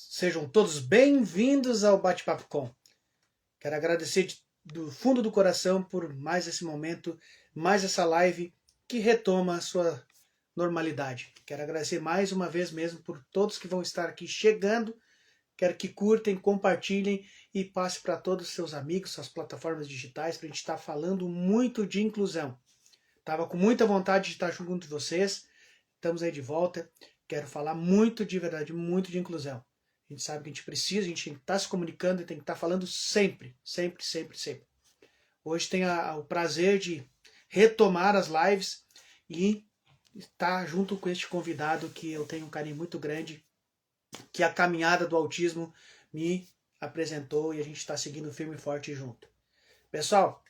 Sejam todos bem-vindos ao Bate-Papo Com. Quero agradecer do fundo do coração por mais esse momento, mais essa live que retoma a sua normalidade. Quero agradecer mais uma vez mesmo por todos que vão estar aqui chegando. Quero que curtem, compartilhem e passe para todos os seus amigos, suas plataformas digitais, para a gente estar falando muito de inclusão. Estava com muita vontade de estar junto de vocês. Estamos aí de volta. Quero falar muito de verdade, muito de inclusão. A gente sabe que a gente precisa, a gente tem que estar se comunicando e tem que estar falando sempre, sempre, sempre, sempre. Hoje tenho o prazer de retomar as lives e estar junto com este convidado que eu tenho um carinho muito grande, que a caminhada do autismo me apresentou e a gente está seguindo firme e forte junto. Pessoal,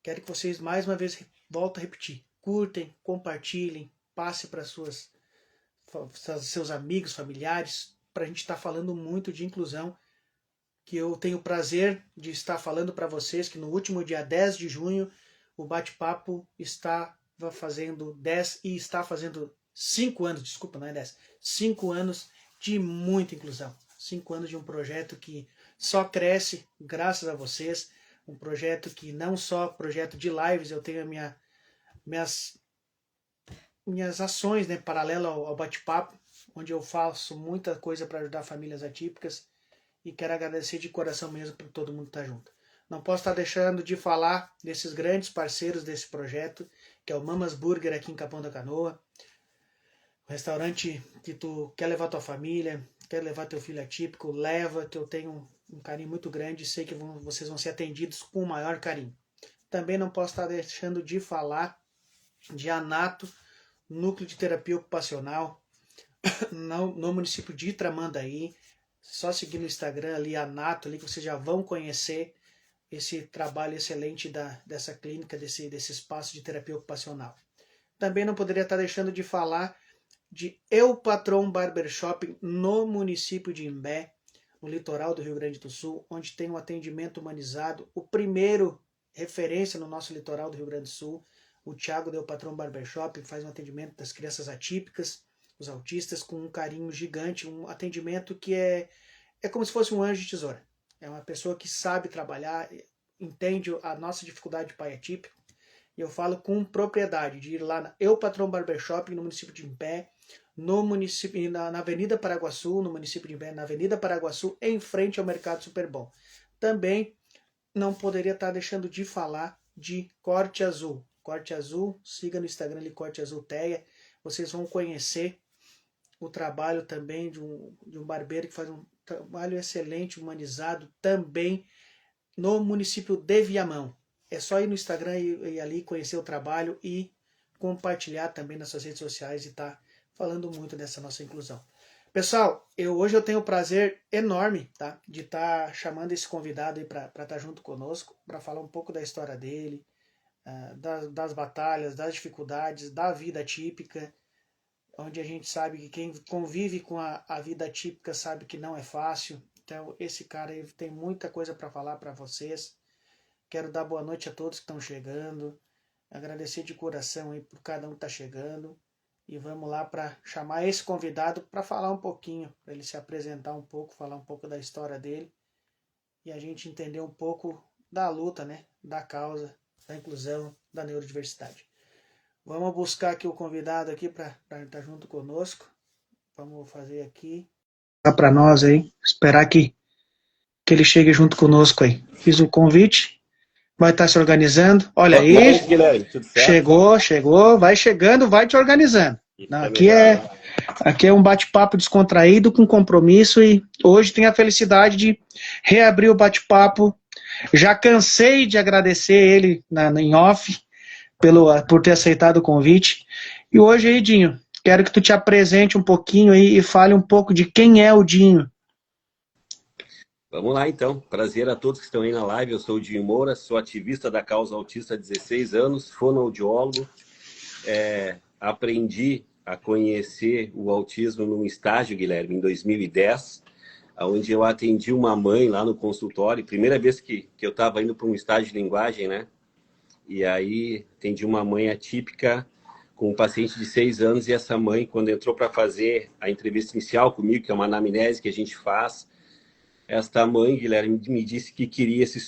quero que vocês mais uma vez, volto a repetir, curtem, compartilhem, passe para seus amigos, familiares, para a gente estar falando muito de inclusão, que eu tenho o prazer de estar falando para vocês que no último dia 10 de junho o Bate-Papo estava fazendo 10 e está fazendo 5 anos, desculpa, não é 10, 5 anos de muita inclusão. 5 anos de um projeto que só cresce graças a vocês, um projeto que não só projeto de lives, eu tenho minhas ações, né, paralelo ao Bate-Papo, onde eu faço muita coisa para ajudar famílias atípicas e quero agradecer de coração mesmo por todo mundo estar junto. Não posso estar deixando de falar desses grandes parceiros desse projeto, que é o Mamas Burger aqui em Capão da Canoa, um restaurante que tu quer levar tua família, quer levar teu filho atípico, leva, que eu tenho um carinho muito grande e sei que vocês vão ser atendidos com o maior carinho. Também não posso estar deixando de falar de Anato, Núcleo de Terapia Ocupacional, no município de Tramandaí. Só seguir no Instagram ali, Anato, ali, que vocês já vão conhecer esse trabalho excelente dessa clínica, desse espaço de terapia ocupacional. Também não poderia estar deixando de falar de Eu Patron Barbershop no município de Imbé, no litoral do Rio Grande do Sul, onde tem um atendimento humanizado, o primeiro referência no nosso litoral do Rio Grande do Sul. O Thiago do Eu Patron Barbershop faz um atendimento das crianças atípicas, os autistas, com um carinho gigante, um atendimento que é como se fosse um anjo de tesoura. É uma pessoa que sabe trabalhar, entende a nossa dificuldade de pai atípico, e eu falo com propriedade de ir lá na Eu Patron Barbershop, no município de Imbé, no município, na Avenida Paraguaçu, no município de Imbé, na Avenida Paraguaçu, em frente ao Mercado Superbom. Também não poderia estar deixando de falar de Corte Azul. Corte Azul, siga no Instagram ali, Corte Azul Teia. Vocês vão conhecer o trabalho também de um barbeiro que faz um trabalho excelente, humanizado, também no município de Viamão. É só ir no Instagram e ali conhecer o trabalho e compartilhar também nas suas redes sociais e estar falando muito dessa nossa inclusão. Pessoal, hoje eu tenho o prazer enorme, tá, de estar chamando esse convidado aí para estar junto conosco, para falar um pouco da história dele, das batalhas, das dificuldades, da vida típica, onde a gente sabe que quem convive com a vida típica sabe que não é fácil. Então esse cara aí tem muita coisa para falar para vocês. Quero dar boa noite a todos que estão chegando, agradecer de coração aí por cada um que está chegando, e vamos lá para chamar esse convidado para falar um pouquinho, para ele se apresentar um pouco, falar um pouco da história dele e a gente entender um pouco da luta, né, da causa, da inclusão, da neurodiversidade. Vamos buscar aqui o convidado aqui para estar junto conosco. Vamos fazer aqui para nós aí, esperar que ele chegue junto conosco aí. Fiz o convite, vai estar se organizando. Olha aí, noite, Guilherme, tudo certo? chegou, vai chegando, vai te organizando. Não, aqui é um bate-papo descontraído, com compromisso, e hoje tenho a felicidade de reabrir o bate-papo. Já cansei de agradecer ele em off por ter aceitado o convite. E hoje aí, Dinho, quero que tu te apresente um pouquinho aí e fale um pouco de quem é o Dinho. Vamos lá, então. Prazer a todos que estão aí na live. Eu sou o Dinho Moura, sou ativista da causa autista há 16 anos, fonoaudiólogo. Aprendi a conhecer o autismo num estágio, Guilherme, em 2010, onde eu atendi uma mãe lá no consultório. Primeira vez que eu estava indo para um estágio de linguagem, né? E aí atendi uma mãe atípica com um paciente de 6 anos, e essa mãe, quando entrou para fazer a entrevista inicial comigo, que é uma anamnese que a gente faz, esta mãe, Guilherme, me disse que queria se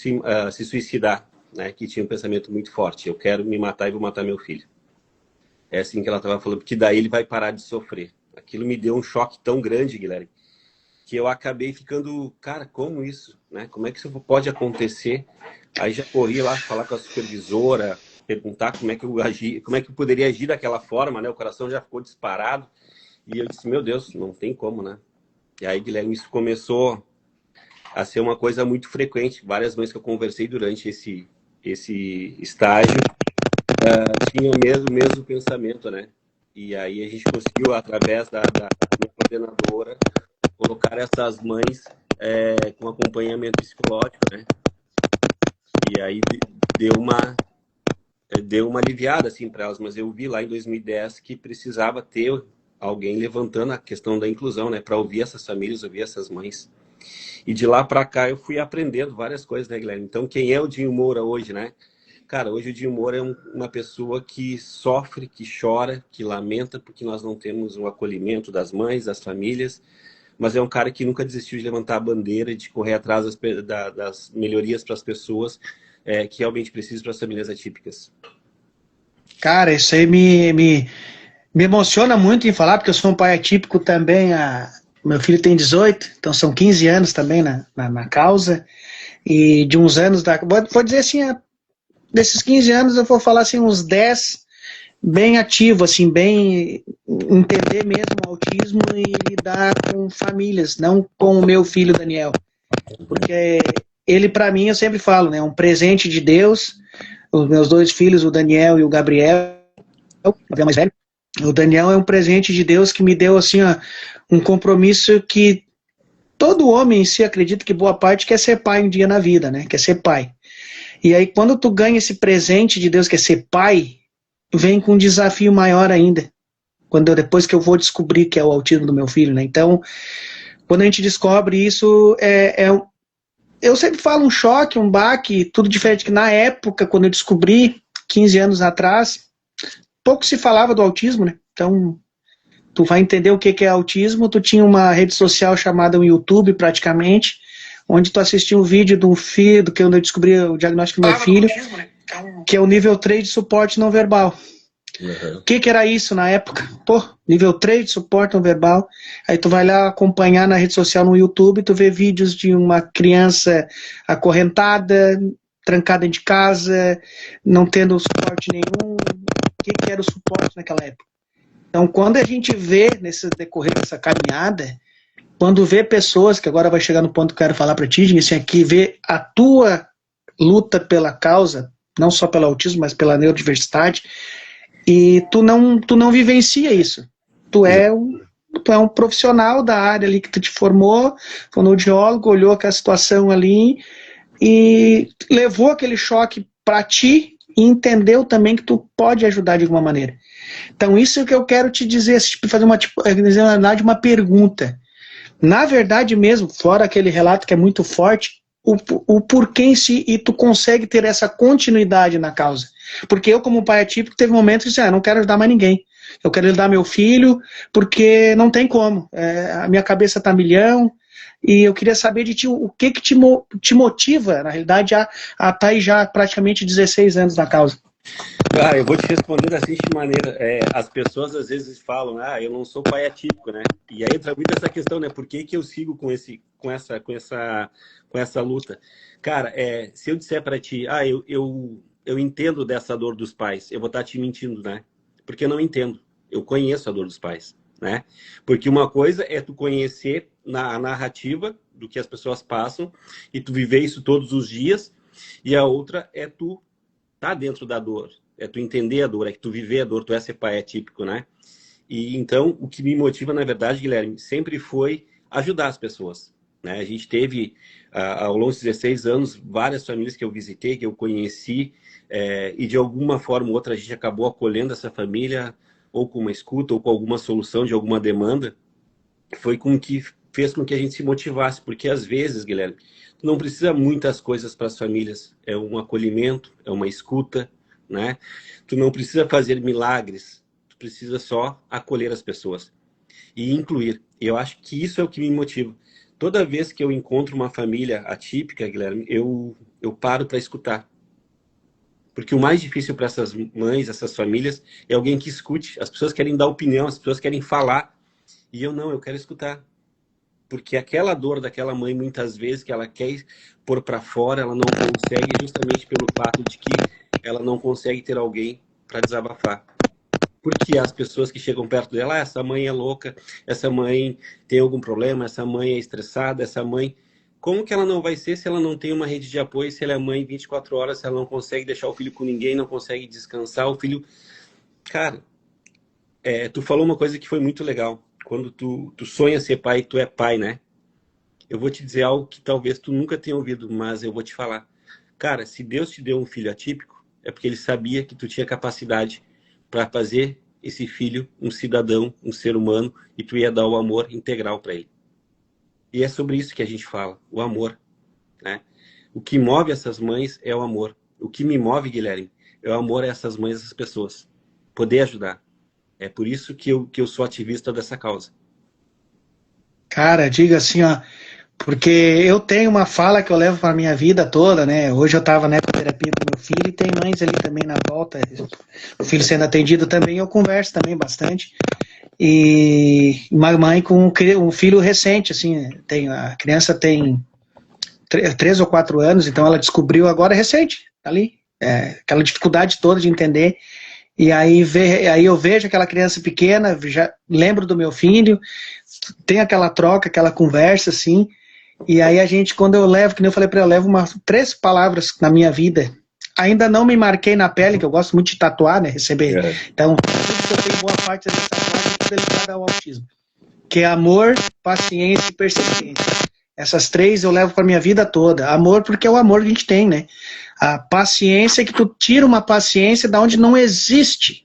suicidar, né? Que tinha um pensamento muito forte: eu quero me matar e vou matar meu filho. É assim que ela estava falando, porque daí ele vai parar de sofrer. Aquilo me deu um choque tão grande, Guilherme, que eu acabei ficando, cara, como isso, né? Como é que isso pode acontecer? Aí já corri lá falar com a supervisora, perguntar como é que eu agi, como é que eu poderia agir daquela forma, né? O coração já ficou disparado. E eu disse, meu Deus, não tem como, né? E aí, Guilherme, isso começou a ser uma coisa muito frequente. Várias mães que eu conversei durante esse estágio tinham o mesmo pensamento, né? E aí a gente conseguiu, através da minha coordenadora, colocar essas mães com acompanhamento psicológico, né? E aí deu uma aliviada assim para elas, mas eu vi lá em 2010 que precisava ter alguém levantando a questão da inclusão, né, para ouvir essas famílias, ouvir essas mães. E de lá para cá eu fui aprendendo várias coisas, né, Guilherme? Então, quem é o Dinho Moura hoje, né? Cara, hoje o Dinho Moura é uma pessoa que sofre, que chora, que lamenta porque nós não temos o acolhimento das mães, das famílias, mas é um cara que nunca desistiu de levantar a bandeira, de correr atrás das melhorias para as pessoas que realmente precisam, para as famílias atípicas. Cara, isso aí me emociona muito em falar, porque eu sou um pai atípico também. Meu filho tem 18, então são 15 anos também na causa. E de uns anos, vou dizer assim, desses 15 anos eu vou falar assim, uns 10 bem ativo, assim, bem entender mesmo o autismo e lidar com famílias, não com o meu filho Daniel. Porque ele, para mim, eu sempre falo, né, um presente de Deus. Os meus dois filhos, o Daniel e o Gabriel, o mais velho, o Daniel é um presente de Deus que me deu assim, ó, um compromisso que todo homem em si acredita que boa parte quer ser pai um dia na vida, né? Quer ser pai. E aí quando tu ganha esse presente de Deus, que é ser pai, vem com um desafio maior ainda. Depois que eu vou descobrir que é o autismo do meu filho, né? Então, quando a gente descobre isso, eu sempre falo um choque, um baque, tudo diferente que na época, quando eu descobri, 15 anos atrás, pouco se falava do autismo, né? Então, tu vai entender o que é autismo. Tu tinha uma rede social chamada YouTube, praticamente, onde tu assistia um vídeo de um filho, que eu descobri o diagnóstico do meu filho, que é o nível 3 de suporte não verbal. Uhum. O que era isso na época? Pô, nível 3 de suporte não verbal. Aí tu vai lá acompanhar na rede social, no YouTube, tu vê vídeos de uma criança acorrentada, trancada de casa, não tendo suporte nenhum. O que era o suporte naquela época? Então, quando a gente vê, nesse decorrer dessa caminhada, quando vê pessoas, que agora vai chegar no ponto que eu quero falar para ti, assim, aqui, vê a tua luta pela causa, não só pelo autismo, mas pela neurodiversidade, e tu não vivencia isso. Tu é um profissional da área ali que tu te formou, fonoaudiólogo, olhou aquela situação ali e levou aquele choque para ti e entendeu também que tu pode ajudar de alguma maneira. Então, isso é o que eu quero te dizer, fazer uma pergunta. Na verdade mesmo, fora aquele relato que é muito forte, o porquê em si, e tu consegue ter essa continuidade na causa. Porque eu, como pai atípico, teve momentos que disse, não quero ajudar mais ninguém. Eu quero ajudar meu filho, porque não tem como. A minha cabeça tá milhão, e eu queria saber de ti, o que te motiva, na realidade, a estar aí já praticamente 16 anos na causa. Cara, eu vou te responder da seguinte maneira. As pessoas às vezes falam, eu não sou pai atípico, né? E aí entra muito essa questão, né? Por que eu sigo com essa luta? Cara, se eu disser para ti, eu entendo dessa dor dos pais, eu vou estar te mentindo, né? Porque eu não entendo. Eu conheço a dor dos pais, né? Porque uma coisa é tu conhecer a narrativa do que as pessoas passam e tu viver isso todos os dias, e a outra é tu tá dentro da dor, é tu entender a dor, é que tu viver a dor, tu é ser pai atípico, né? E então, o que me motiva, na verdade, Guilherme, sempre foi ajudar as pessoas, né? A gente teve, ao longo dos 16 anos, várias famílias que eu visitei, que eu conheci, e de alguma forma ou outra a gente acabou acolhendo essa família, ou com uma escuta, ou com alguma solução de alguma demanda, foi fez com que a gente se motivasse, porque às vezes, Guilherme, tu não precisa muitas coisas para as famílias, é um acolhimento, é uma escuta, né? Tu não precisa fazer milagres, precisa só acolher as pessoas e incluir. E eu acho que isso é o que me motiva. Toda vez que eu encontro uma família atípica, Guilherme, eu paro para escutar. Porque o mais difícil para essas mães, essas famílias, é alguém que escute. As pessoas querem dar opinião, as pessoas querem falar. E eu não, eu quero escutar. Porque aquela dor daquela mãe, muitas vezes, que ela quer pôr para fora, ela não consegue, justamente pelo fato de que ela não consegue ter alguém para desabafar. Porque as pessoas que chegam perto dela, essa mãe é louca, essa mãe tem algum problema, essa mãe é estressada, essa mãe... Como que ela não vai ser se ela não tem uma rede de apoio, se ela é mãe 24 horas, se ela não consegue deixar o filho com ninguém, não consegue descansar, o filho... Cara, tu falou uma coisa que foi muito legal. Quando tu sonha ser pai, tu é pai, né? Eu vou te dizer algo que talvez tu nunca tenha ouvido, mas eu vou te falar. Cara, se Deus te deu um filho atípico, é porque ele sabia que tu tinha capacidade para fazer esse filho um cidadão, um ser humano, e tu ia dar o amor integral para ele. E é sobre isso que a gente fala, o amor, né? O que move essas mães é o amor. O que me move, Guilherme, é o amor a essas mães, essas pessoas. Poder ajudar. É por isso que eu sou ativista dessa causa. Cara, diga assim, ó, porque eu tenho uma fala que eu levo para minha vida toda, né? Hoje eu estava na terapia com meu filho e tem mães ali também na volta, o filho sendo atendido também, eu converso também bastante. E uma mãe com um filho recente, assim, a criança tem 3 ou 4 anos, então ela descobriu agora recente, ali, aquela dificuldade toda de entender. E aí eu vejo aquela criança pequena, já lembro do meu filho, tem aquela troca, aquela conversa, assim, e aí a gente, quando eu levo, que nem eu falei para eu levo 3 palavras na minha vida, ainda não me marquei na pele, que eu gosto muito de tatuar, né, receber, então, eu tenho boa parte dessa tatuagem dedicada ao autismo, que é amor, paciência e persistência. Essas 3 eu levo para minha vida toda. Amor, porque é o amor que a gente tem, né? A paciência, que tu tira uma paciência da onde não existe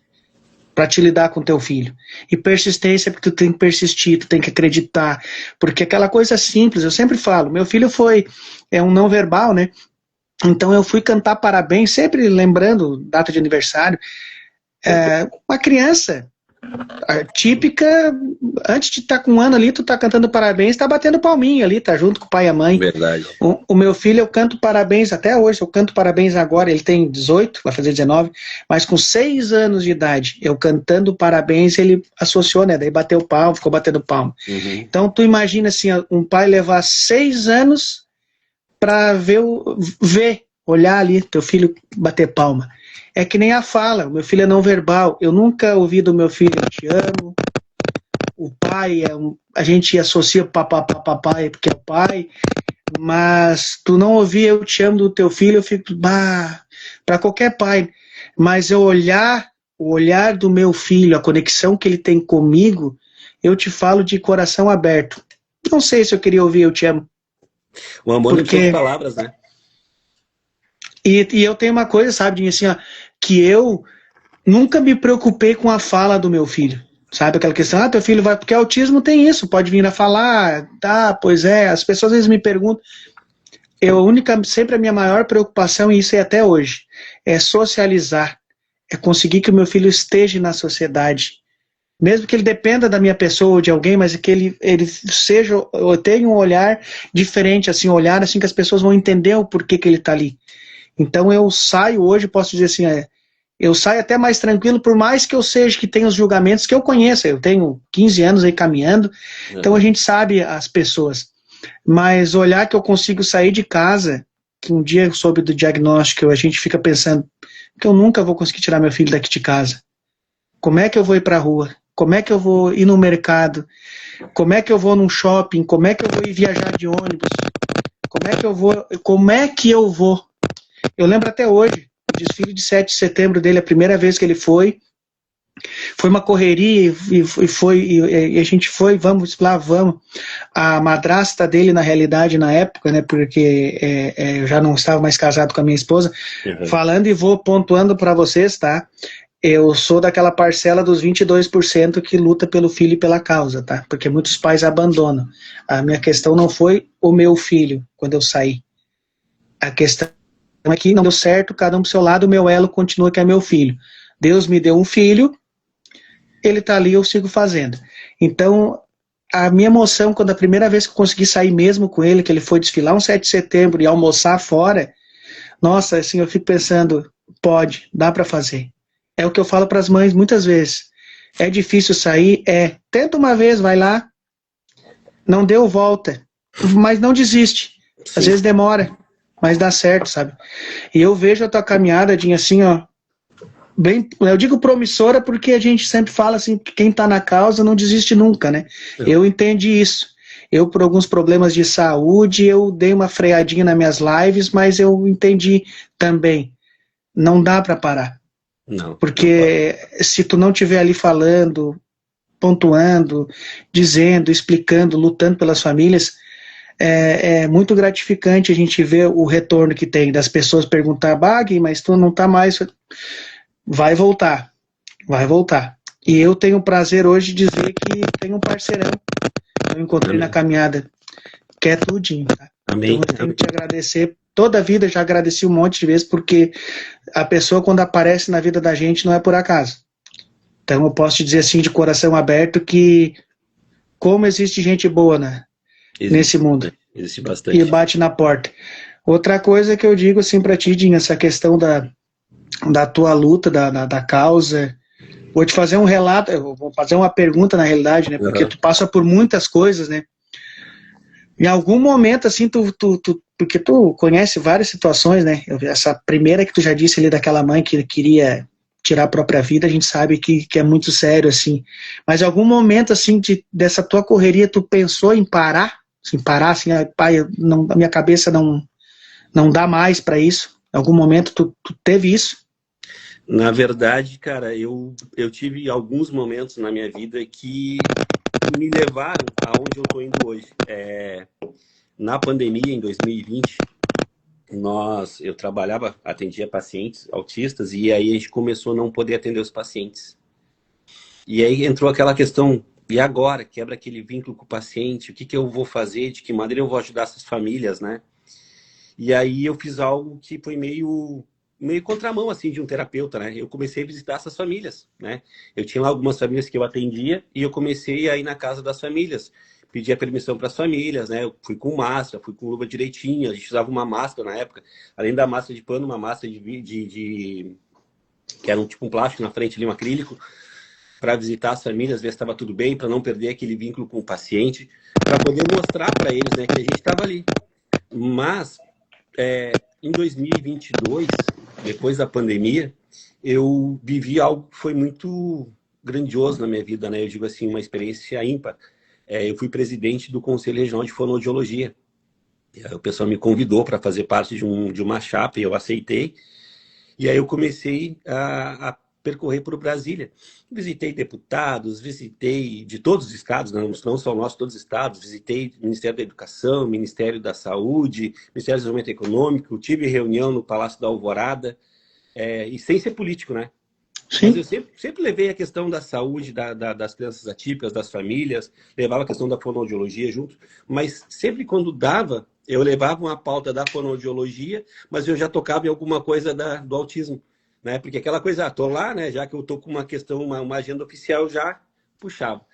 para te lidar com teu filho. E persistência, porque tu tem que persistir, tu tem que acreditar. Porque aquela coisa simples, eu sempre falo, meu filho é um não verbal, né? Então eu fui cantar parabéns, sempre lembrando data de aniversário. Uma criança típica, antes de estar com 1 ano ali, tu tá cantando parabéns, tá batendo palminha ali, tá junto com o pai e a mãe. Verdade. O meu filho, eu canto parabéns até hoje, eu canto parabéns agora, ele tem 18, vai fazer 19, mas com 6 anos de idade, eu cantando parabéns, ele associou, né, daí bateu palma, ficou batendo palma. Uhum. Então tu imagina assim, um pai levar 6 anos pra olhar ali, teu filho bater palma. É que nem a fala, o meu filho é não verbal, eu nunca ouvi do meu filho, eu te amo, o pai, a gente associa papai porque é o pai, mas tu não ouvir eu te amo do teu filho, eu fico, para qualquer pai, mas o olhar do meu filho, a conexão que ele tem comigo, eu te falo de coração aberto. Não sei se eu queria ouvir eu te amo. O amor não tem palavras, né? E eu tenho uma coisa, sabe, assim, ó, que eu nunca me preocupei com a fala do meu filho. Sabe aquela questão, teu filho vai... Porque autismo tem isso, pode vir a falar, tá, pois é. As pessoas às vezes me perguntam. Sempre a minha maior preocupação, e isso é até hoje, é socializar. É conseguir que o meu filho esteja na sociedade. Mesmo que ele dependa da minha pessoa ou de alguém, mas que ele seja... Eu tenho um olhar diferente, assim, um olhar assim que as pessoas vão entender o porquê que ele tá ali. Então eu saio hoje, posso dizer assim, eu saio até mais tranquilo, por mais que eu seja que tenha os julgamentos que eu conheço. Eu tenho 15 anos aí caminhando, então a gente sabe as pessoas. Mas olhar que eu consigo sair de casa, que um dia eu soube do diagnóstico, a gente fica pensando que eu nunca vou conseguir tirar meu filho daqui de casa. Como é que eu vou ir pra rua? Como é que eu vou ir no mercado? Como é que eu vou num shopping? Como é que eu vou ir viajar de ônibus? Como é que eu vou? Eu lembro até hoje, o desfile de 7 de setembro dele, a primeira vez que ele foi uma correria e a gente foi, vamos lá, vamos. A madrasta dele, na realidade, na época, né, porque eu já não estava mais casado com a minha esposa, falando e vou pontuando para vocês, tá? Eu sou daquela parcela dos 22% que luta pelo filho e pela causa, tá? Porque muitos pais abandonam. A minha questão não foi o meu filho, quando eu saí. A questão é que não deu certo, cada um pro seu lado, o meu elo continua que é meu filho. Deus me deu um filho, ele tá ali, eu sigo fazendo. Então, a minha emoção, quando a primeira vez que eu consegui sair mesmo com ele, que ele foi desfilar um 7 de setembro e almoçar fora, nossa, assim, eu fico pensando, pode, dá para fazer. É o que eu falo para as mães muitas vezes. É difícil sair? É. Tenta uma vez, vai lá. Não deu, volta. Mas não desiste. Às Sim. vezes demora, mas dá certo, sabe? E eu vejo a tua caminhada, Dinho, assim, ó, bem, eu digo promissora porque a gente sempre fala assim, que quem tá na causa não desiste nunca, né? Eu entendi isso. Eu, por alguns problemas de saúde, eu dei uma freadinha nas minhas lives, mas eu entendi também. Não dá para parar. Não. Porque se tu não estiver ali falando, pontuando, dizendo, explicando, lutando pelas famílias, é muito gratificante a gente ver o retorno que tem das pessoas perguntar, Bag, mas tu não tá mais... Vai voltar, vai voltar. E eu tenho o prazer hoje de dizer que tem um parceirão que eu encontrei na caminhada, que é tudinho, tá? Amém. Então eu tenho que te agradecer. Toda a vida já agradeci um monte de vezes, porque a pessoa, quando aparece na vida da gente, não é por acaso. Então eu posso te dizer assim, de coração aberto, que como existe gente boa, né, nesse mundo. Existe bastante. E bate na porta. Outra coisa que eu digo assim pra ti, Dinho, essa questão da tua luta, da causa. Vou te fazer um relato, eu vou fazer uma pergunta na realidade, né? Porque tu passa por muitas coisas, né? Em algum momento, assim, porque tu conhece várias situações, né? Essa primeira que tu já disse ali daquela mãe que queria tirar a própria vida, a gente sabe que é muito sério, assim. Mas em algum momento, assim, dessa tua correria, tu pensou em parar? Assim, parar, assim, pai, a minha cabeça não dá mais para isso. Em algum momento tu teve isso? Na verdade, cara, eu tive alguns momentos na minha vida que me levaram aonde eu tô indo hoje. Na pandemia, em 2020, eu trabalhava, atendia pacientes autistas, e aí a gente começou a não poder atender os pacientes. E aí entrou aquela questão, e agora? Quebra aquele vínculo com o paciente, o que que eu vou fazer, de que maneira eu vou ajudar essas famílias, né? E aí eu fiz algo que foi meio contramão, assim, de um terapeuta, né? Eu comecei a visitar essas famílias, né? Eu tinha lá algumas famílias que eu atendia e eu comecei a ir na casa das famílias. Pedia permissão para as famílias, né? Eu fui com máscara, fui com luva direitinho. A gente usava uma máscara na época. Além da máscara de pano, uma máscara que era tipo um plástico na frente ali, um acrílico, para visitar as famílias, ver se estava tudo bem, para não perder aquele vínculo com o paciente, para poder mostrar para eles, né, que a gente estava ali. Mas em 2022, depois da pandemia, eu vivi algo que foi muito grandioso na minha vida, né? Eu digo assim, uma experiência ímpar. Eu fui presidente do Conselho Regional de Fonoaudiologia. O pessoal me convidou para fazer parte de uma chapa e eu aceitei. E aí eu comecei a percorrer por Brasília. Visitei deputados, visitei de todos os estados, não só nós, todos os estados. Visitei o Ministério da Educação, Ministério da Saúde, Ministério do Desenvolvimento Econômico. Tive reunião no Palácio da Alvorada. E sem ser político, né? Sim. Mas eu sempre levei a questão da saúde das crianças atípicas, das famílias, levava a questão da fonoaudiologia junto, mas sempre quando dava, eu levava uma pauta da fonoaudiologia, mas eu já tocava em alguma coisa do autismo, né? Porque aquela coisa, tô lá, né? Já que eu tô com uma questão, uma agenda oficial, eu já puxava.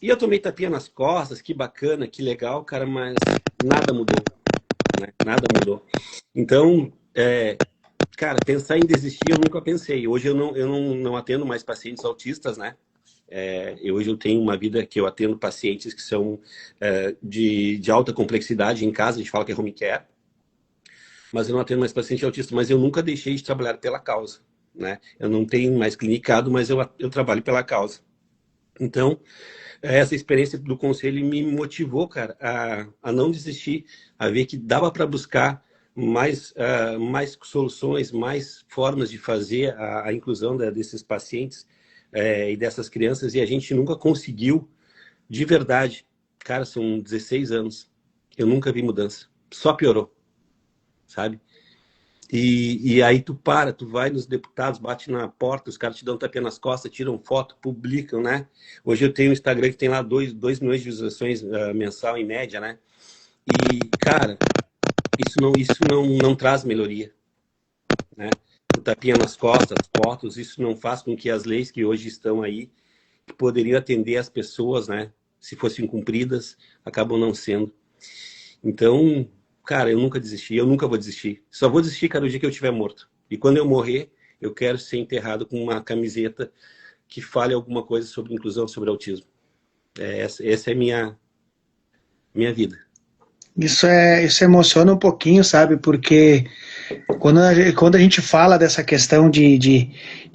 E eu tomei tapinha nas costas, que bacana, que legal, cara, mas nada mudou, né? Nada mudou. Então, cara, pensar em desistir eu nunca pensei. Hoje eu não atendo mais pacientes autistas, né? Hoje eu tenho uma vida que eu atendo pacientes que são de alta complexidade em casa, a gente fala que é home care, mas eu não atendo mais paciente autista, mas eu nunca deixei de trabalhar pela causa, né? Eu não tenho mais clinicado, mas eu trabalho pela causa. Então, essa experiência do conselho me motivou, cara, a não desistir, a ver que dava para buscar mais soluções, mais formas de fazer a inclusão desses pacientes e dessas crianças, e a gente nunca conseguiu, de verdade. Cara, são 16 anos, eu nunca vi mudança, só piorou, sabe? E aí tu vai nos deputados, bate na porta, os caras te dão tapinha nas costas, tiram foto, publicam, né? Hoje eu tenho um Instagram que tem lá 2 milhões de visualizações mensal em média, né? E, cara, isso não traz melhoria, né? O tapinha nas costas, fotos, isso não faz com que as leis que hoje estão aí que poderiam atender as pessoas, né? Se fossem cumpridas, acabam não sendo. Então, cara, eu nunca desisti, eu nunca vou desistir. Só vou desistir, cara, o dia que eu estiver morto. E quando eu morrer, eu quero ser enterrado com uma camiseta que fale alguma coisa sobre inclusão, sobre autismo. Essa é minha vida. Isso emociona um pouquinho, sabe? Porque quando a gente fala dessa questão de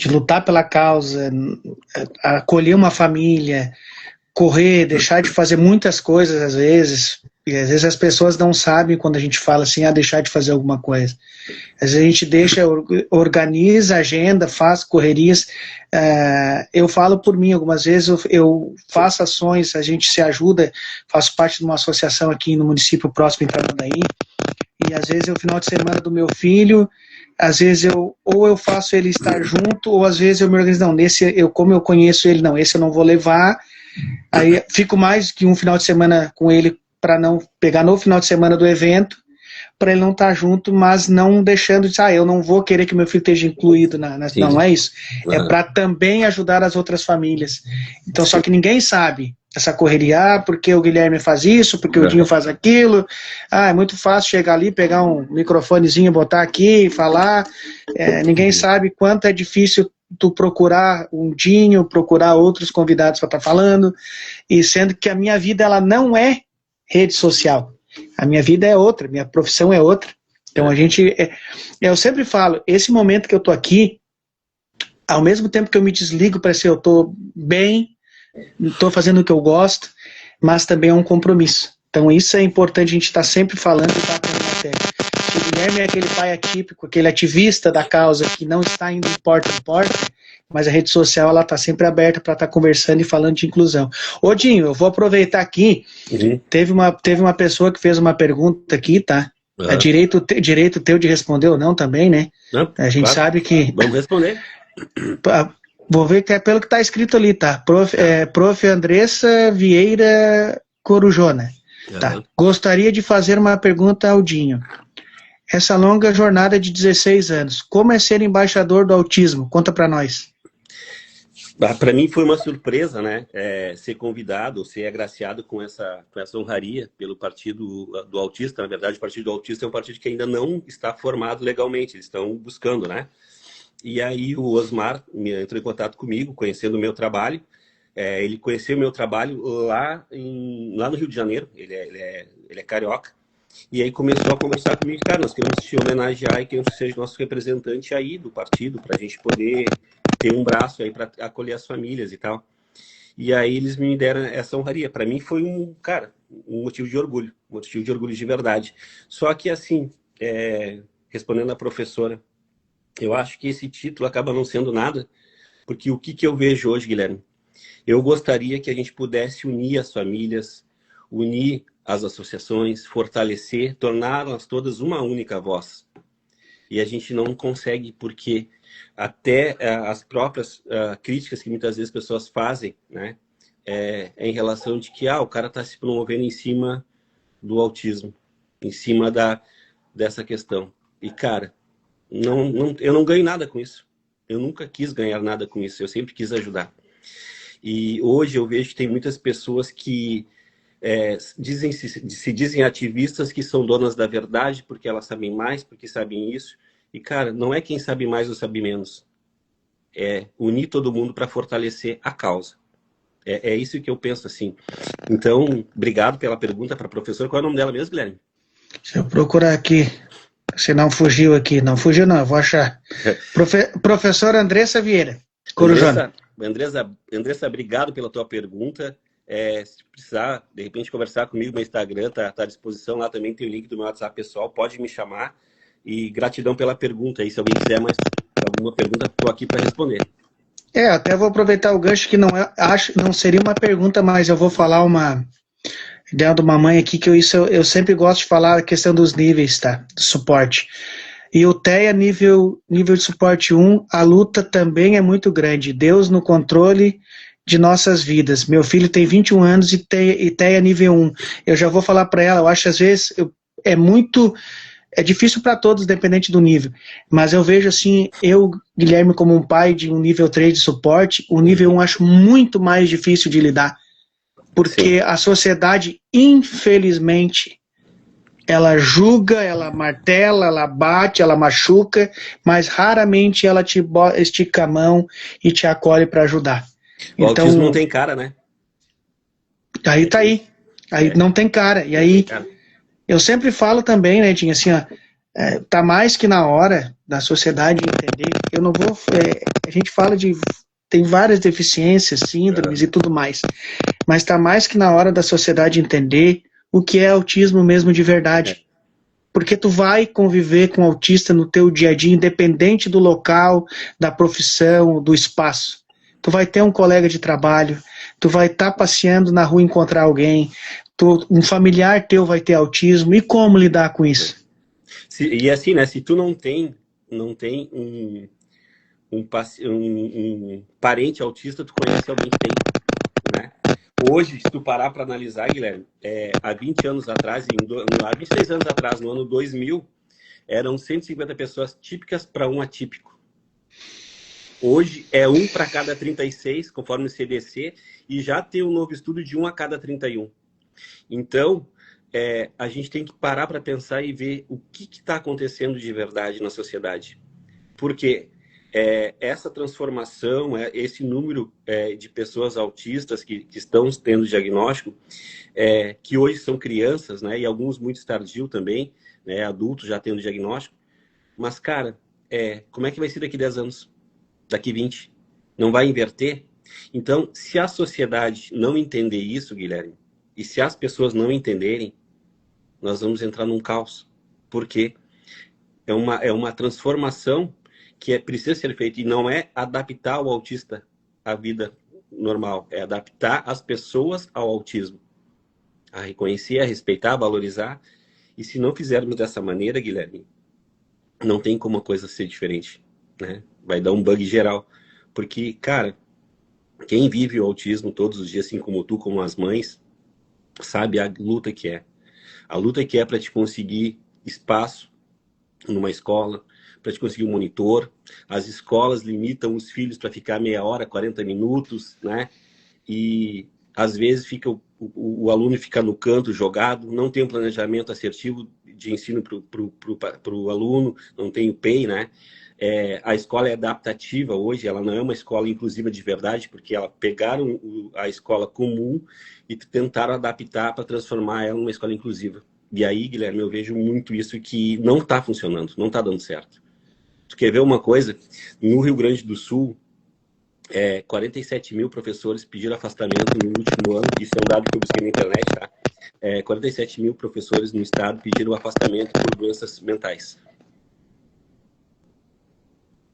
lutar pela causa, acolher uma família, correr, deixar de fazer muitas coisas às vezes, e às vezes as pessoas não sabem quando a gente fala assim, deixar de fazer alguma coisa. Às vezes a gente organiza a agenda, faz correrias. Eu falo por mim, algumas vezes eu faço ações, a gente se ajuda, faço parte de uma associação aqui no município próximo em Tramandaí, e às vezes é o final de semana do meu filho, às vezes ou eu faço ele estar junto, ou às vezes eu me organizo, não, como eu conheço ele, não, esse eu não vou levar, aí fico mais que um final de semana com ele para não pegar no final de semana do evento, para ele não estar junto, mas não deixando de eu não vou querer que meu filho esteja incluído não é isso, é para também ajudar as outras famílias. Então, só que ninguém sabe essa correria, porque o Guilherme faz isso, porque o Dinho faz aquilo, é muito fácil chegar ali, pegar um microfonezinho, botar aqui e falar, ninguém sabe quanto é difícil tu procurar um Dinho, procurar outros convidados para estar falando, e sendo que a minha vida ela não é rede social. A minha vida é outra, minha profissão é outra. Então eu sempre falo, esse momento que eu tô aqui, ao mesmo tempo que eu me desligo para ser eu tô bem, estou fazendo o que eu gosto, mas também é um compromisso. Então isso é importante a gente estar sempre falando e batendo na tecla. O Guilherme é aquele pai atípico, aquele ativista da causa que não está indo de porta em porta, mas a rede social ela está sempre aberta para estar conversando e falando de inclusão. Ô Dinho, eu vou aproveitar aqui, teve uma pessoa que fez uma pergunta aqui, tá? É direito teu de responder ou não também, né? Não, a gente sabe que... Vamos responder. Vou ver que é pelo que está escrito ali, tá? Prof. Andressa Vieira Corujona. Tá. Gostaria de fazer uma pergunta ao Dinho. Essa longa jornada de 16 anos, como é ser embaixador do autismo? Conta para nós. Para mim foi uma surpresa, né? Ser convidado, ser agraciado com essa honraria pelo Partido do Autista. Na verdade, o Partido do Autista é um partido que ainda não está formado legalmente, eles estão buscando, né? E aí o Osmar entrou em contato comigo, conhecendo o meu trabalho. Ele conheceu o meu trabalho lá no Rio de Janeiro, ele é carioca. E aí começou a conversar comigo, cara, nós queremos te homenagear e queremos que seja nosso representante aí do partido, para a gente poder ter um braço aí para acolher as famílias e tal. E aí eles me deram essa honraria. Para mim foi um motivo de orgulho de verdade. Só que assim, respondendo à professora, eu acho que esse título acaba não sendo nada, porque o que eu vejo hoje, Guilherme? Eu gostaria que a gente pudesse unir as famílias, unir as associações, fortalecer, torná-las todas uma única voz. E a gente não consegue porque até as próprias críticas que muitas vezes as pessoas fazem, né, em relação de que o cara está se promovendo em cima do autismo, em cima dessa questão. E, cara, eu não ganho nada com isso. Eu nunca quis ganhar nada com isso. Eu sempre quis ajudar. E hoje eu vejo que tem muitas pessoas que se dizem ativistas, que são donas da verdade porque elas sabem mais, porque sabem isso. E, cara, não é quem sabe mais ou sabe menos. É unir todo mundo para fortalecer a causa. É isso que eu penso, assim. Então, obrigado pela pergunta para a professora. Qual é o nome dela mesmo, Guilherme? Deixa eu procurar aqui. Se não fugiu aqui. Não fugiu, não. Eu vou achar. Professora Andressa Vieira Corujona. Andressa, obrigado pela tua pergunta. Se precisar, de repente, conversar comigo no meu Instagram, tá à disposição. Lá também tem o link do meu WhatsApp pessoal. Pode me chamar. E gratidão pela pergunta. E se alguém quiser mais alguma pergunta, estou aqui para responder. Até vou aproveitar o gancho que não seria uma pergunta, mas eu vou falar uma ideia de uma mãe aqui, que eu sempre gosto de falar a questão dos níveis, tá? Do suporte. E o TEA nível de suporte 1, a luta também é muito grande. Deus no controle de nossas vidas. Meu filho tem 21 anos e TEA nível 1. Eu já vou falar para ela, eu acho às vezes é muito É difícil para todos, dependente do nível. Mas eu vejo assim, eu, Guilherme, como um pai de um nível 3 de suporte, o nível 1 acho muito mais difícil de lidar. Porque Sim. a sociedade, infelizmente, ela julga, ela martela, ela bate, ela machuca, mas raramente ela te estica a mão e te acolhe para ajudar. O autismo não Então, tem cara, né? aí É tá aí. triste. Aí não tem cara. E Não tem aí, cara. eu sempre falo também, né, Tinha, assim, ó, tá mais que na hora da sociedade entender. Eu não vou. A gente fala de. Tem várias deficiências, síndromes e tudo mais. Mas tá mais que na hora da sociedade entender o que é autismo mesmo de É. verdade. Porque tu vai conviver com autista no teu dia a dia, independente do local, da profissão, do espaço. Tu vai ter um colega de trabalho, tu vai estar passeando na rua e encontrar alguém, um familiar teu vai ter autismo, e como lidar com isso? E assim, né? Se tu não tem um parente autista, tu conhece alguém que tem, né? Hoje, se tu parar para analisar, Guilherme, há 20 anos atrás, há 26 anos atrás, no ano 2000, eram 150 pessoas típicas para um atípico. Hoje é 1 para cada 36, conforme o CDC, e já tem um novo estudo de 1 a cada 31. Então, a gente tem que parar para pensar e ver o que está acontecendo de verdade na sociedade. Porque essa transformação, esse número de pessoas autistas que estão tendo diagnóstico, que hoje são crianças, né, e alguns muito tardio também, né, adultos já tendo diagnóstico, mas, cara, como é que vai ser daqui 10 anos? Daqui 20? Não vai inverter? Então, se a sociedade não entender isso, Guilherme, e se as pessoas não entenderem, nós vamos entrar num caos. Por quê? É uma transformação que precisa ser feita, e não é adaptar o autista à vida normal, é adaptar as pessoas ao autismo, a reconhecer, a respeitar, a valorizar. E se não fizermos dessa maneira, Guilherme, não tem como a coisa ser diferente, né? Vai dar um bug geral. Porque, cara, quem vive o autismo todos os dias, assim como tu, como as mães, sabe a luta que é. A luta que é para te conseguir espaço numa escola, para te conseguir um monitor. As escolas limitam os filhos para ficar meia hora, 40 minutos, né? E às vezes o aluno fica no canto jogado, não tem um planejamento assertivo de ensino para o aluno, não tem o PEI, né? A escola é adaptativa hoje, ela não é uma escola inclusiva de verdade, porque ela pegaram a escola comum e tentaram adaptar para transformar ela numa escola inclusiva. E aí, Guilherme, eu vejo muito isso que não está funcionando, não está dando certo. Tu quer ver uma coisa? No Rio Grande do Sul, 47 mil professores pediram afastamento no último ano, isso é um dado que eu busquei na internet, tá? 47 mil professores no estado pediram afastamento por doenças mentais.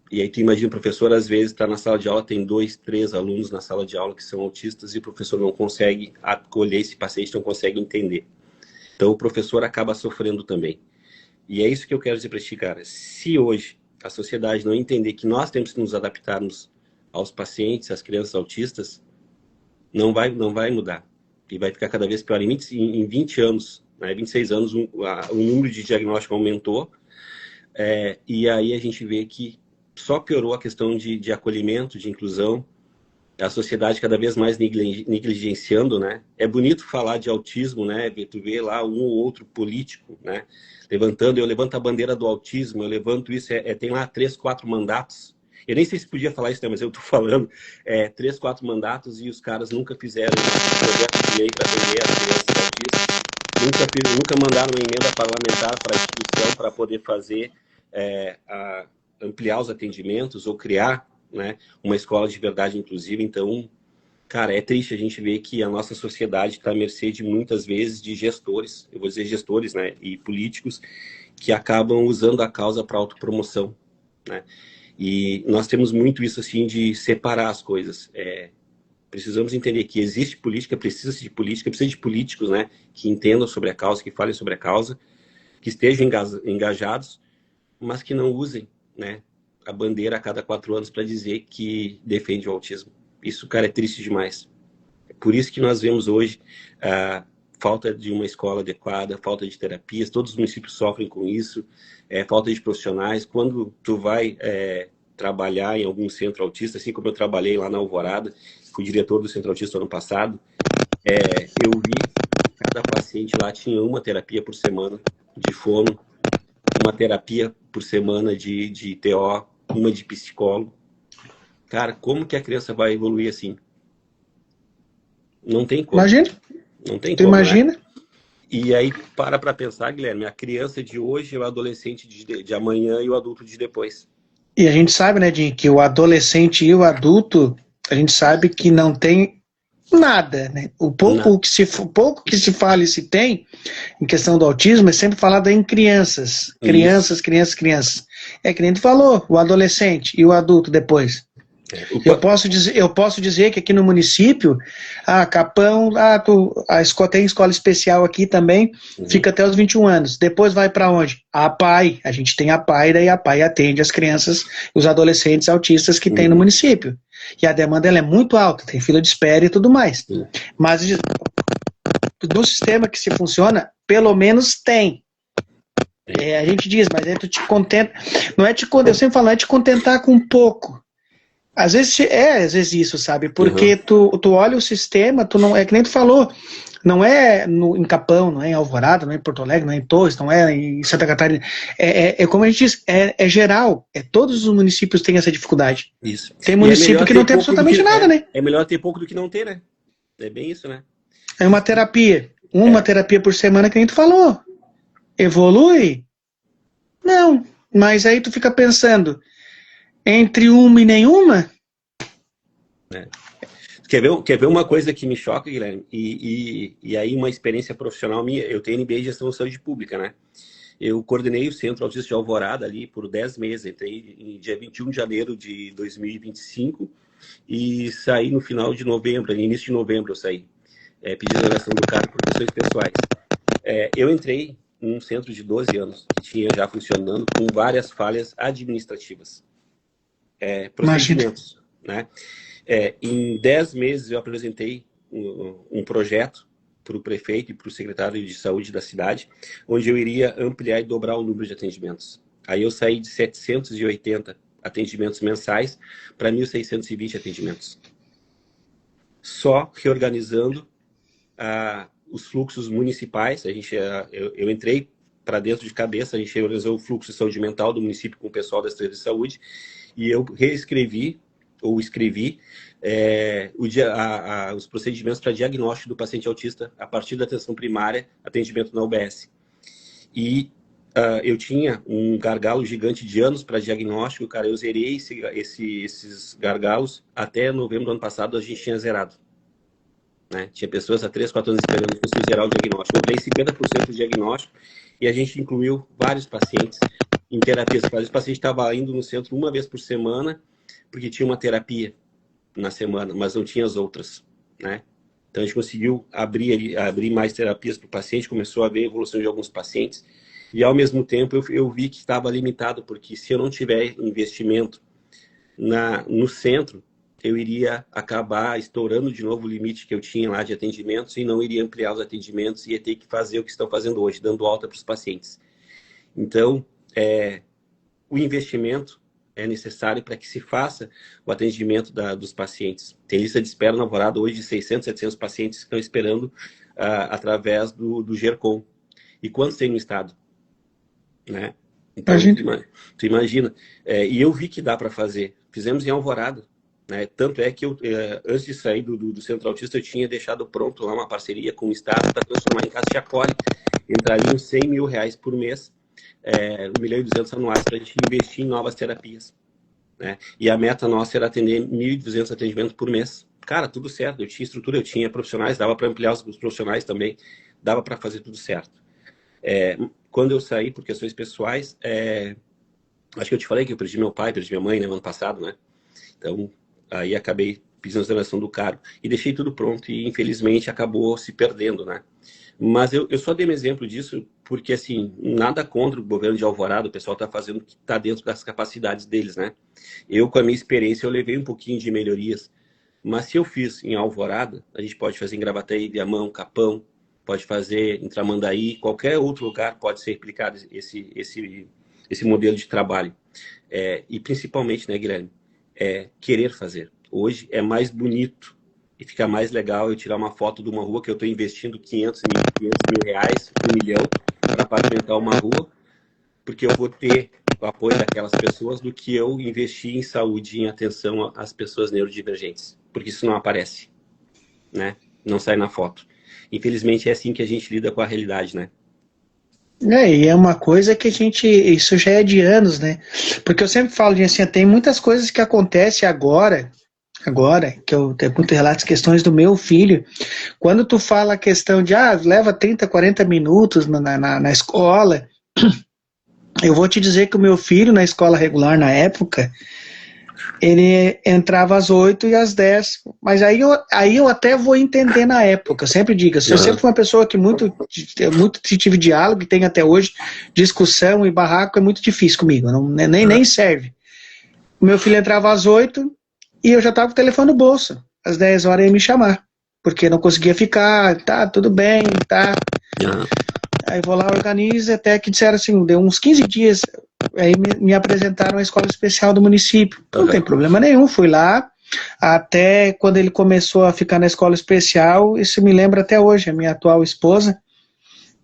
E aí tu imagina, o professor às vezes está na sala de aula, tem 2, 3 alunos na sala de aula que são autistas e o professor não consegue acolher esse paciente, não consegue entender. Então o professor acaba sofrendo também. E é isso que eu quero dizer para ti, cara. Se hoje a sociedade não entender que nós temos que nos adaptarmos aos pacientes, às crianças autistas, não vai mudar. E vai ficar cada vez pior. Em 20 anos, né, 26 anos, o número de diagnóstico aumentou. E aí a gente vê que só piorou a questão de acolhimento, de inclusão, a sociedade cada vez mais negligenciando, né? É bonito falar de autismo, né? Tu vê lá um ou outro político, né? Eu levanto a bandeira do autismo, eu levanto isso, tem lá 3, 4 mandatos. Eu nem sei se podia falar isso, né? Mas eu tô falando 3, 4 mandatos e os caras nunca fizeram um projeto de lei para atender as crianças autistas, nunca mandaram uma emenda parlamentar para a instituição para poder fazer ampliar os atendimentos ou criar, né, uma escola de verdade inclusiva. Então, cara, é triste a gente ver que a nossa sociedade está à mercê de muitas vezes de gestores, eu vou dizer gestores, né, e políticos que acabam usando a causa para autopromoção, né? E nós temos muito isso assim de separar as coisas. Precisamos entender que existe política, precisa de política, precisa de políticos, né, que entendam sobre a causa, que falem sobre a causa, que estejam engajados, mas que não usem, né, a bandeira a cada 4 anos para dizer que defende o autismo. Isso, cara, é triste demais. É por isso que nós vemos hoje falta de uma escola adequada, falta de terapias, todos os municípios sofrem com isso, falta de profissionais. Quando tu vai trabalhar em algum centro autista, assim como eu trabalhei lá na Alvorada, fui diretor do centro autista ano passado, eu vi que cada paciente lá tinha uma terapia por semana de fono, uma terapia por semana de TO, uma de psicólogo. Cara, como que a criança vai evoluir assim? Não tem como. Imagina, Não tem tu como, né? imagina? E aí, para pensar, Guilherme, a criança de hoje é o adolescente de amanhã e o adulto de depois. E a gente sabe, né, Jim, que o adolescente e o adulto, a gente sabe que não tem nada, né? O pouco que se fala e se tem em questão do autismo é sempre falado em crianças. Crianças, crianças, crianças. É que nem tu falou, o adolescente e o adulto depois. Eu posso dizer que aqui no município, Capão, tem escola especial aqui também, fica até os 21 anos. Depois vai para onde? A PAI. A gente tem a PAI, daí a PAI atende as crianças, os adolescentes autistas que tem no município. E a demanda ela é muito alta, tem fila de espera e tudo mais. Mas do sistema que se funciona, pelo menos tem. A gente diz, mas aí tu te contenta. Não é te contentar, eu sempre falo, não é te contentar com pouco. Às vezes isso, sabe? Porque tu olha o sistema, tu não é que nem tu falou, não é em Capão, não é em Alvorada, não é em Porto Alegre, não é em Torres, não é em Santa Catarina. Como a gente diz, é geral. Todos os municípios têm essa dificuldade. Isso. Tem município que não tem absolutamente nada, né? É melhor ter pouco do que não ter, né? É bem isso, né? É uma terapia. Terapia por semana, que nem tu falou. Evolui? Não. Mas aí tu fica pensando, entre uma e nenhuma? Quer ver uma coisa que me choca, Guilherme? E aí uma experiência profissional minha, eu tenho MBA em Gestão de Saúde Pública, né? Eu coordenei o Centro Autista de Alvorada ali por 10 meses. Entrei em dia 21 de janeiro de 2025 e saí no final de novembro, no início de novembro eu saí. Pedi exoneração do cargo por questões pessoais. Eu entrei num centro de 12 anos, que tinha já funcionando, com várias falhas administrativas. Procedimentos, né? Em 10 meses eu apresentei um projeto para o prefeito e para o secretário de saúde da cidade, onde eu iria ampliar e dobrar o número de atendimentos. Aí eu saí de 780 atendimentos mensais para 1.620 atendimentos. Só reorganizando os fluxos municipais. Eu entrei para dentro de cabeça, a gente reorganizou o fluxo de saúde mental do município com o pessoal da Secretaria de Saúde e eu escrevi os procedimentos para diagnóstico do paciente autista a partir da atenção primária, atendimento na UBS. E eu tinha um gargalo gigante de anos para diagnóstico, cara, eu zerei esses gargalos até novembro do ano passado, a gente tinha zerado. Né? Tinha pessoas há 3, 4 anos esperando que fosse zerar o diagnóstico. Eu dei 50% do diagnóstico e a gente incluiu vários pacientes em terapias. Os pacientes estavam indo no centro uma vez por semana, porque tinha uma terapia na semana, mas não tinha as outras, né? Então a gente conseguiu abrir mais terapias para o paciente, começou a ver a evolução de alguns pacientes e ao mesmo tempo eu vi que estava limitado, porque se eu não tiver investimento no centro, eu iria acabar estourando de novo o limite que eu tinha lá de atendimentos e não iria ampliar os atendimentos e ia ter que fazer o que estão fazendo hoje, dando alta para os pacientes. Então, o investimento é necessário para que se faça o atendimento dos pacientes. Tem lista de espera na Alvorada hoje de 600, 700 pacientes que estão esperando através do GERCOM. E quantos tem no estado? Né? Então, tu imagina. E eu vi que dá para fazer. Fizemos em Alvorada. Né? Tanto é que eu, antes de sair do Centro Autista, eu tinha deixado pronto lá uma parceria com o Estado para transformar em casa de acolhe. Entrariam 100 mil reais por mês, 1.200.000 anuais para a gente investir em novas terapias. Né? E a meta nossa era atender 1.200 atendimentos por mês. Cara, tudo certo. Eu tinha estrutura, eu tinha profissionais, dava para ampliar os profissionais também, dava para fazer tudo certo. Quando eu saí por questões pessoais, acho que eu te falei que eu perdi meu pai, perdi minha mãe, né, no ano passado, né? Então, aí acabei pedindo a exoneração do cargo e deixei tudo pronto e infelizmente acabou se perdendo, né? Mas eu só dei um exemplo disso porque, assim, nada contra o governo de Alvorada, o pessoal está fazendo o que está dentro das capacidades deles, né? Eu, com a minha experiência, eu levei um pouquinho de melhorias, mas se eu fiz em Alvorada, a gente pode fazer em Gravataí, Viamão, Capão, pode fazer em Tramandaí, qualquer outro lugar pode ser replicado esse modelo de trabalho. E principalmente, né, Guilherme, querer fazer. Hoje é mais bonito e fica mais legal eu tirar uma foto de uma rua que eu estou investindo 500 mil reais, 1 milhão, para pavimentar uma rua, porque eu vou ter o apoio daquelas pessoas do que eu investir em saúde e em atenção às pessoas neurodivergentes, porque isso não aparece, né? Não sai na foto. Infelizmente é assim que a gente lida com a realidade, né? E é uma coisa que isso já é de anos, né? Porque eu sempre falo assim, tem muitas coisas que acontecem agora, que eu tenho muito relatos, questões do meu filho. Quando tu fala a questão de, leva 30, 40 minutos na escola, eu vou te dizer que o meu filho na escola regular na época, ele entrava às 8 e às 10, mas aí eu até vou entender na época, eu sempre digo, eu sempre fui uma pessoa que muito tive diálogo, e tem até hoje, discussão e barraco é muito difícil comigo, nem serve. O meu filho entrava às 8 e eu já estava com o telefone no bolso, às 10 horas ia me chamar, porque não conseguia ficar, tá, tudo bem, tá. Aí vou lá, organizo, até que disseram assim, deu uns 15 dias, aí me apresentaram a escola especial do município. Não tem problema nenhum, fui lá, até quando ele começou a ficar na escola especial, isso me lembra até hoje, a minha atual esposa,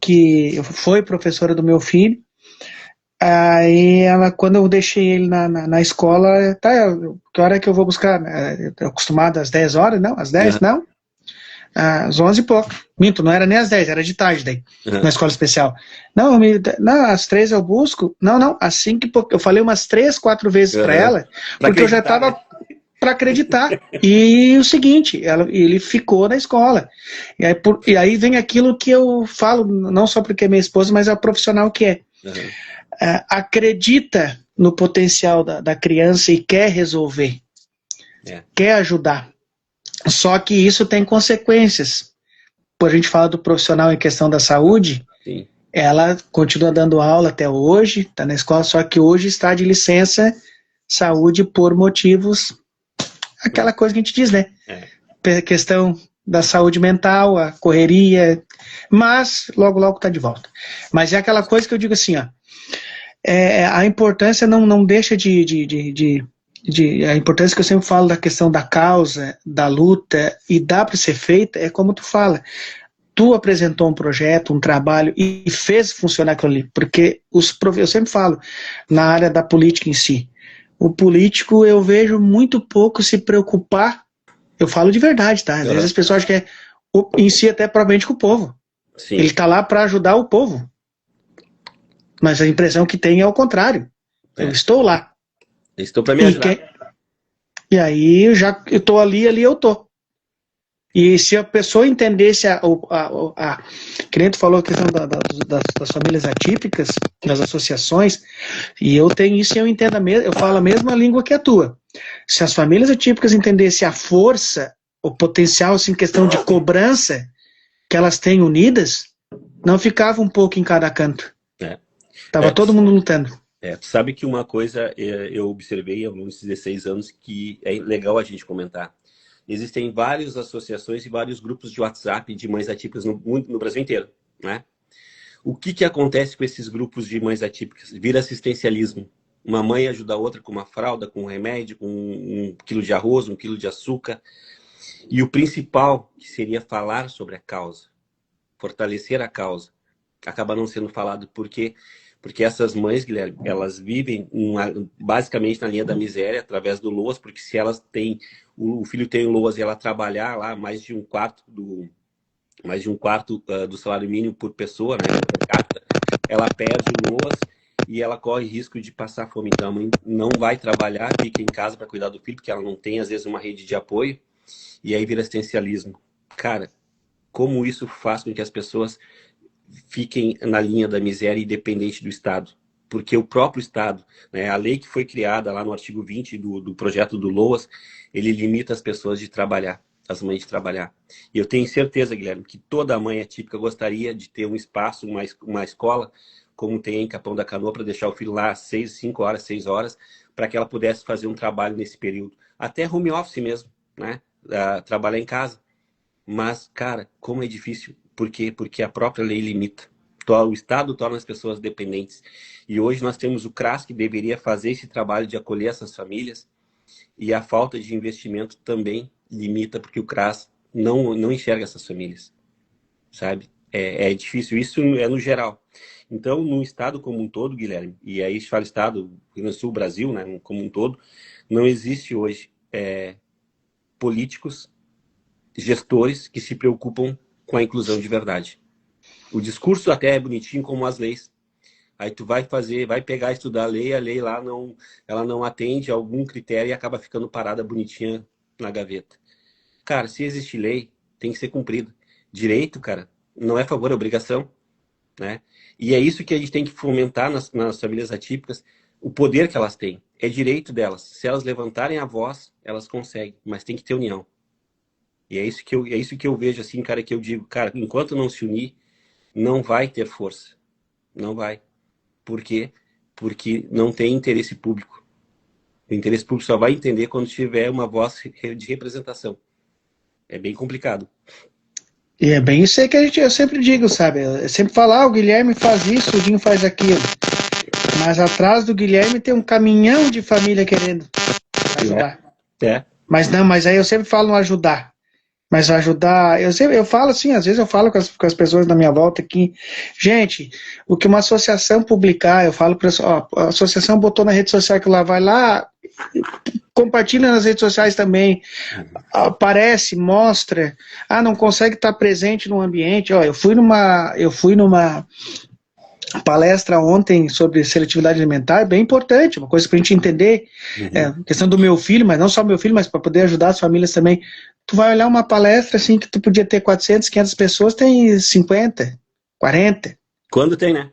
que foi professora do meu filho, aí quando eu deixei ele na escola, tá, que hora que eu vou buscar? Eu acostumado às 10 horas, não? Às 10, não? Às 11 e pouco. Minto, não era nem às 10, era de tarde daí, na escola especial. Não, às 3 eu busco. Não, às 5 e pouco. Eu falei umas 3, 4 vezes para ela, porque eu já estava para acreditar. E o seguinte, ele ficou na escola. E aí vem aquilo que eu falo, não só porque é minha esposa, mas é a profissional que é. Acredita no potencial da criança e quer resolver, quer ajudar. Só que isso tem consequências. Por a gente falar do profissional em questão da saúde, Sim. Ela continua dando aula até hoje, está na escola, só que hoje está de licença saúde por motivos, aquela coisa que a gente diz, né? Questão da saúde mental, a correria, mas logo está de volta. Mas é aquela coisa que eu digo assim, a importância não deixa a importância que eu sempre falo da questão da causa, da luta, e dá para ser feita, é como tu fala. Tu apresentou um projeto, um trabalho e fez funcionar aquilo ali, porque eu sempre falo, na área da política em si, o político eu vejo muito pouco se preocupar, eu falo de verdade, tá? Às vezes as pessoas acham que em si até propriamente com o povo. Sim. Ele está lá para ajudar o povo. Mas a impressão que tem é o contrário. Eu estou lá. Estou para me ajudar. E aí eu estou ali eu estou. E se a pessoa entendesse que nem tu falou a questão das famílias atípicas, das associações, e eu tenho isso e eu entendo eu falo a mesma língua que a tua. Se as famílias atípicas entendessem a força, o potencial assim, em questão de cobrança que elas têm unidas, não ficava um pouco em cada canto. Tava todo mundo lutando. Tu sabe que uma coisa eu observei há uns 16 anos que é legal a gente comentar. Existem várias associações e vários grupos de WhatsApp de mães atípicas no Brasil inteiro, né? O que acontece com esses grupos de mães atípicas? Vira assistencialismo. Uma mãe ajuda a outra com uma fralda, com um remédio, com 1 quilo de arroz, 1 quilo de açúcar. E o principal, que seria falar sobre a causa, fortalecer a causa, acaba não sendo falado. Por quê? Porque essas mães, Guilherme, elas vivem basicamente na linha da miséria através do LOAS, porque se elas têm, o filho tem o LOAS e ela trabalhar lá mais de um quarto do salário mínimo por pessoa, né, per capita, ela perde o LOAS e ela corre risco de passar fome. Então a mãe não vai trabalhar, fica em casa para cuidar do filho, porque ela não tem, às vezes, uma rede de apoio, e aí vira assistencialismo. Cara, como isso faz com que as pessoas fiquem na linha da miséria independente do Estado. Porque o próprio Estado, né, a lei que foi criada lá no artigo 20 do projeto do LOAS, ele limita as pessoas de trabalhar, as mães de trabalhar. E eu tenho certeza, Guilherme, que toda mãe atípica gostaria de ter um espaço, uma escola, como tem em Capão da Canoa, para deixar o filho lá 5 horas, 6 horas, para que ela pudesse fazer um trabalho nesse período. Até home office mesmo, né? Trabalhar em casa. Mas, cara, como é difícil. Por quê? Porque a própria lei limita. O Estado torna as pessoas dependentes. E hoje nós temos o CRAS, que deveria fazer esse trabalho de acolher essas famílias, e a falta de investimento também limita, porque o CRAS não enxerga essas famílias, sabe? É difícil, isso é no geral. Então, no Estado como um todo, Guilherme, e aí a gente fala Estado, Rio Grande do Sul, Brasil, né, como um todo, não existe hoje políticos, gestores que se preocupam com a inclusão de verdade. O discurso até é bonitinho como as leis. Aí tu vai pegar, estudar a lei lá ela não atende a algum critério e acaba ficando parada bonitinha na gaveta. Cara, se existe lei, tem que ser cumprida. Direito, cara, não é favor, é obrigação, né? E é isso que a gente tem que fomentar nas famílias atípicas, o poder que elas têm. É direito delas. Se elas levantarem a voz, elas conseguem, mas tem que ter união. E é isso que eu vejo, assim, cara, que eu digo, cara, enquanto não se unir, não vai ter força. Não vai. Por quê? Porque não tem interesse público. O interesse público só vai entender quando tiver uma voz de representação. É bem complicado. E é bem isso aí que eu sempre digo, sabe? Eu sempre falo, o Guilherme faz isso, o Dinho faz aquilo. Mas atrás do Guilherme tem um caminhão de família querendo ajudar. Mas aí eu sempre falo no ajudar. Mas ajudar, eu falo assim, às vezes eu falo com as pessoas da minha volta aqui, gente, o que uma associação publicar, eu falo para a associação botou na rede social que lá, vai lá, compartilha nas redes sociais também, aparece, mostra, não consegue estar presente no ambiente, eu fui numa palestra ontem sobre seletividade alimentar, é bem importante, uma coisa para a gente entender, questão do meu filho, mas não só meu filho, mas para poder ajudar as famílias também. Tu vai olhar uma palestra assim que tu podia ter 400, 500 pessoas, tem 50, 40. Quando tem, né?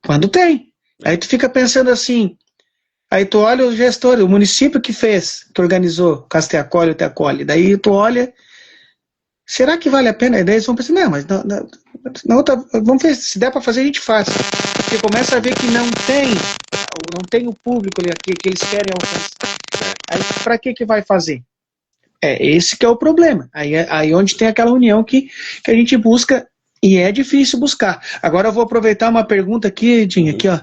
Quando tem. Aí tu fica pensando assim, aí tu olha o gestor, o município que fez, que organizou, caso te acolhe ou te acolhe, daí tu olha, será que vale a pena? E daí eles vão pensar, não, mas vamos ver, se der para fazer a gente faz. Porque começa a ver que não tem o público ali que eles querem alcançar. Aí para que vai fazer? Esse que é o problema. Aí onde tem aquela união que a gente busca, e é difícil buscar. Agora eu vou aproveitar uma pergunta aqui, Dinho, aqui, ó.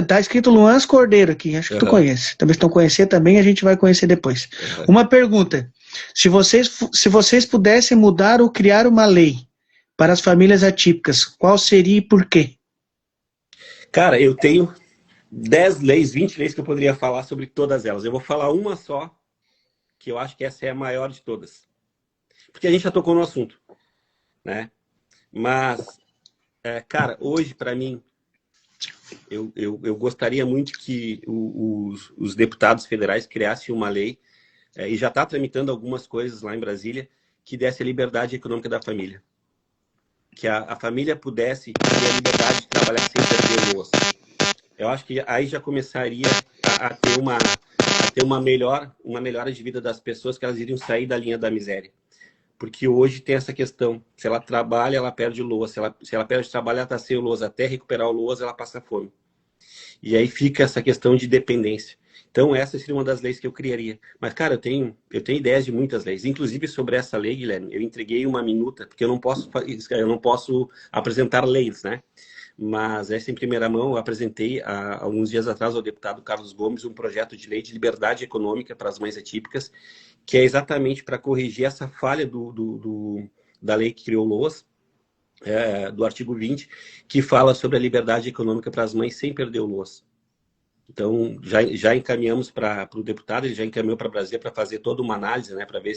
Tá escrito Luans Cordeiro aqui, acho que tu conhece. Talvez tu não conhecer também, a gente vai conhecer depois. Uma pergunta. Se vocês pudessem mudar ou criar uma lei para as famílias atípicas, qual seria e por quê? Cara, eu tenho 10 leis, 20 leis que eu poderia falar sobre todas elas. Eu vou falar uma só, que eu acho que essa é a maior de todas. Porque a gente já tocou no assunto, né? Mas, cara, hoje, para mim, eu gostaria muito que os deputados federais criassem uma lei, e já está tramitando algumas coisas lá em Brasília, que desse a liberdade econômica da família. Que a família pudesse ter a liberdade de trabalhar sem perder o osso. Eu acho que aí já começaria a ter uma melhora de vida das pessoas, que elas iriam sair da linha da miséria. Porque hoje tem essa questão, se ela trabalha, ela perde o LOAS, se ela perde trabalho, ela está sem o LOAS, até recuperar o LOAS, ela passa fome. E aí fica essa questão de dependência. Então essa seria uma das leis que eu criaria. Mas, cara, eu tenho ideias de muitas leis. Inclusive sobre essa lei, Guilherme, eu entreguei uma minuta, porque eu não posso apresentar leis, né? Mas essa em primeira mão, eu apresentei há alguns dias atrás ao deputado Carlos Gomes um projeto de lei de liberdade econômica para as mães atípicas, que é exatamente para corrigir essa falha da lei que criou o LOAS, do artigo 20, que fala sobre a liberdade econômica para as mães sem perder o LOAS. Então, já encaminhamos para o deputado, ele já encaminhou para Brasília para fazer toda uma análise, né, para ver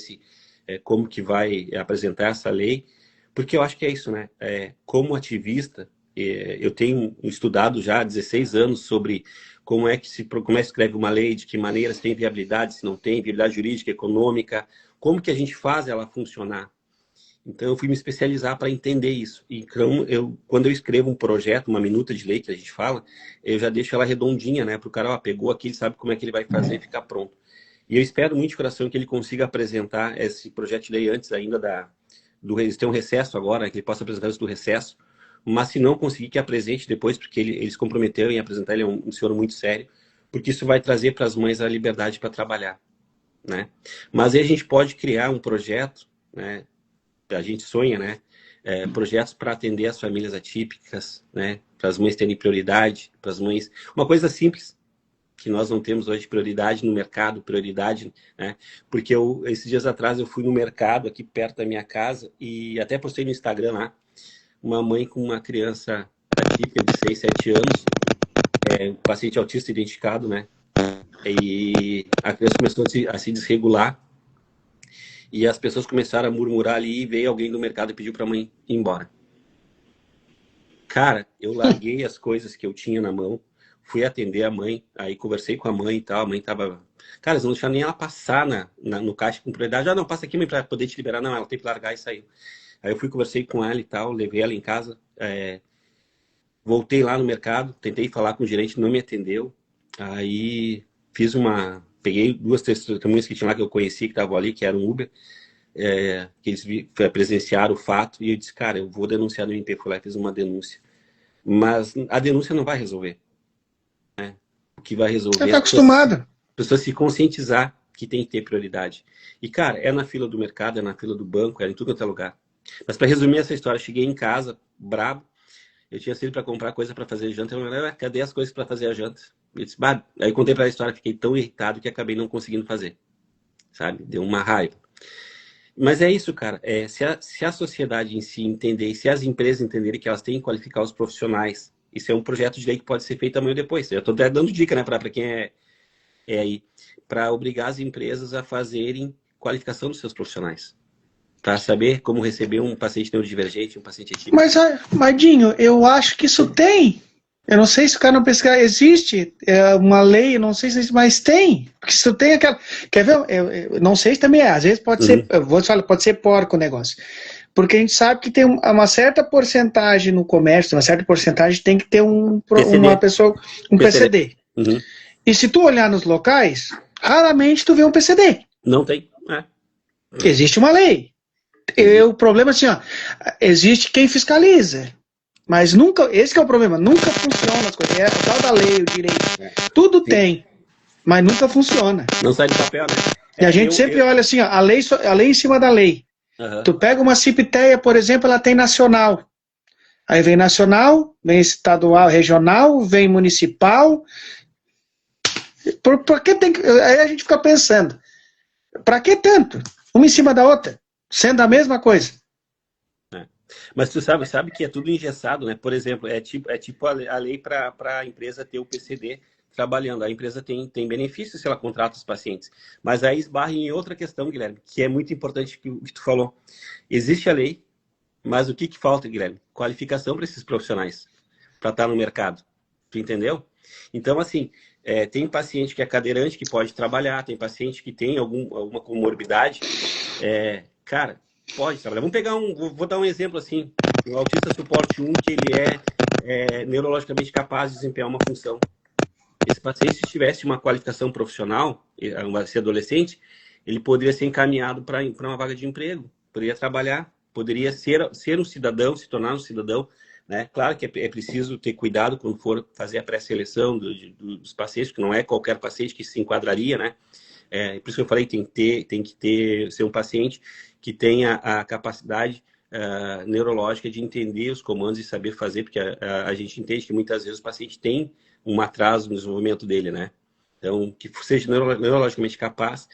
como que vai apresentar essa lei, porque eu acho que é isso, né? Como ativista, eu tenho estudado já há 16 anos sobre como é que se escreve uma lei, de que maneira, se tem viabilidade, se não tem, viabilidade jurídica, econômica, como que a gente faz ela funcionar. Então, eu fui me especializar para entender isso. Então, quando eu escrevo um projeto, uma minuta de lei que a gente fala, eu já deixo ela redondinha, né? Para o cara, pegou aqui, ele sabe como é que ele vai fazer e ficar pronto. E eu espero muito de coração que ele consiga apresentar esse projeto de lei antes ainda eles têm um recesso agora, que ele possa apresentar isso do recesso. Mas se não conseguir, que apresente depois, porque eles comprometeram em apresentar, ele é um senhor muito sério, porque isso vai trazer para as mães a liberdade para trabalhar, né? Mas aí a gente pode criar um projeto, né, a gente sonha, né? Projetos para atender as famílias atípicas, né? Para as mães terem prioridade, para as mães... Uma coisa simples, que nós não temos hoje prioridade no mercado, prioridade, né? Porque esses dias atrás eu fui no mercado aqui perto da minha casa e até postei no Instagram lá, uma mãe com uma criança atípica de 6, 7 anos, um paciente autista identificado, né? E a criança começou a se desregular e as pessoas começaram a murmurar ali e veio alguém do mercado e pediu para a mãe ir embora. Cara, eu larguei as coisas que eu tinha na mão, fui atender a mãe, aí conversei com a mãe e tal, a mãe tava... Cara, eles não deixaram nem ela passar no caixa com prioridade. Ah, não, passa aqui, mãe, pra poder te liberar. Não, ela tem que largar e sair. Aí eu fui, conversei com ela e tal, levei ela em casa, voltei lá no mercado, tentei falar com o gerente, não me atendeu. Aí peguei 2 testemunhas que tinha lá que eu conheci, que estavam ali, que eram Uber, que eles presenciaram o fato, e eu disse, cara, eu vou denunciar no MP. Fui lá e fiz uma denúncia. Mas a denúncia não vai resolver. Né? O que vai resolver Você tá acostumado. Pessoas se conscientizar que tem que ter prioridade. E, cara, é na fila do mercado, é na fila do banco, é em tudo quanto é lugar. Mas para resumir essa história, eu cheguei em casa, brabo, eu tinha sido para comprar coisa para fazer janta, eu falei, cadê as coisas para fazer a janta? Eu disse, aí contei para a história, fiquei tão irritado que acabei não conseguindo fazer, sabe? Deu uma raiva. Mas é isso, cara, se a sociedade em si entender, e se as empresas entenderem que elas têm que qualificar os profissionais, isso é um projeto de lei que pode ser feito amanhã ou depois. Eu estou dando dica, né, para quem é aí, para obrigar as empresas a fazerem qualificação dos seus profissionais. Para saber como receber um paciente neurodivergente, um paciente atípico. Mas, Dinho, eu acho que isso tem. Eu não sei se o cara não pesquisar. Existe uma lei, eu não sei se existe, mas tem. Porque se tu tem aquela... Quer ver? Eu não sei se também é. Às vezes pode ser... Eu vou te falar, pode ser porco o negócio. Porque a gente sabe que tem uma certa porcentagem no comércio, uma certa porcentagem tem que ter uma pessoa, um PCD. Uhum. E se tu olhar nos locais, raramente tu vê um PCD. Não tem. Existe uma lei. O problema é assim, ó, existe quem fiscaliza, mas nunca, esse que é o problema, nunca funciona as coisas, o tal da lei, o direito, tudo Sim. tem, mas nunca funciona. Não sai do papel, né? E a gente sempre olha assim, ó, a lei em cima da lei. Uhum. Tu pega uma CIPTEA, por exemplo, ela tem nacional, aí vem nacional, vem estadual, regional, vem municipal, por que tem que, aí a gente fica pensando, pra que tanto? Uma em cima da outra? Sendo a mesma coisa. Mas tu sabe que é tudo engessado, né? Por exemplo, é tipo a lei para a empresa ter o PCD trabalhando. A empresa tem benefício se ela contrata os pacientes. Mas aí esbarra em outra questão, Guilherme, que é muito importante que tu falou. Existe a lei, mas o que falta, Guilherme? Qualificação para esses profissionais, para estar no mercado. Tu entendeu? Então, assim, tem paciente que é cadeirante, que pode trabalhar, tem paciente que tem alguma comorbidade, cara, pode trabalhar. Vou dar um exemplo assim, o autista suporte 1, que ele é neurologicamente capaz de desempenhar uma função. Esse paciente, se tivesse uma qualificação profissional, se adolescente, ele poderia ser encaminhado para uma vaga de emprego, poderia trabalhar, poderia ser um cidadão, se tornar um cidadão, né? Claro que é preciso ter cuidado quando for fazer a pré-seleção dos pacientes, porque não é qualquer paciente que se enquadraria, né? Por isso que eu falei, tem que ser um paciente que tenha a capacidade neurológica de entender os comandos e saber fazer, porque a gente entende que muitas vezes o paciente tem um atraso no desenvolvimento dele, né? Então, que seja neurologicamente capaz,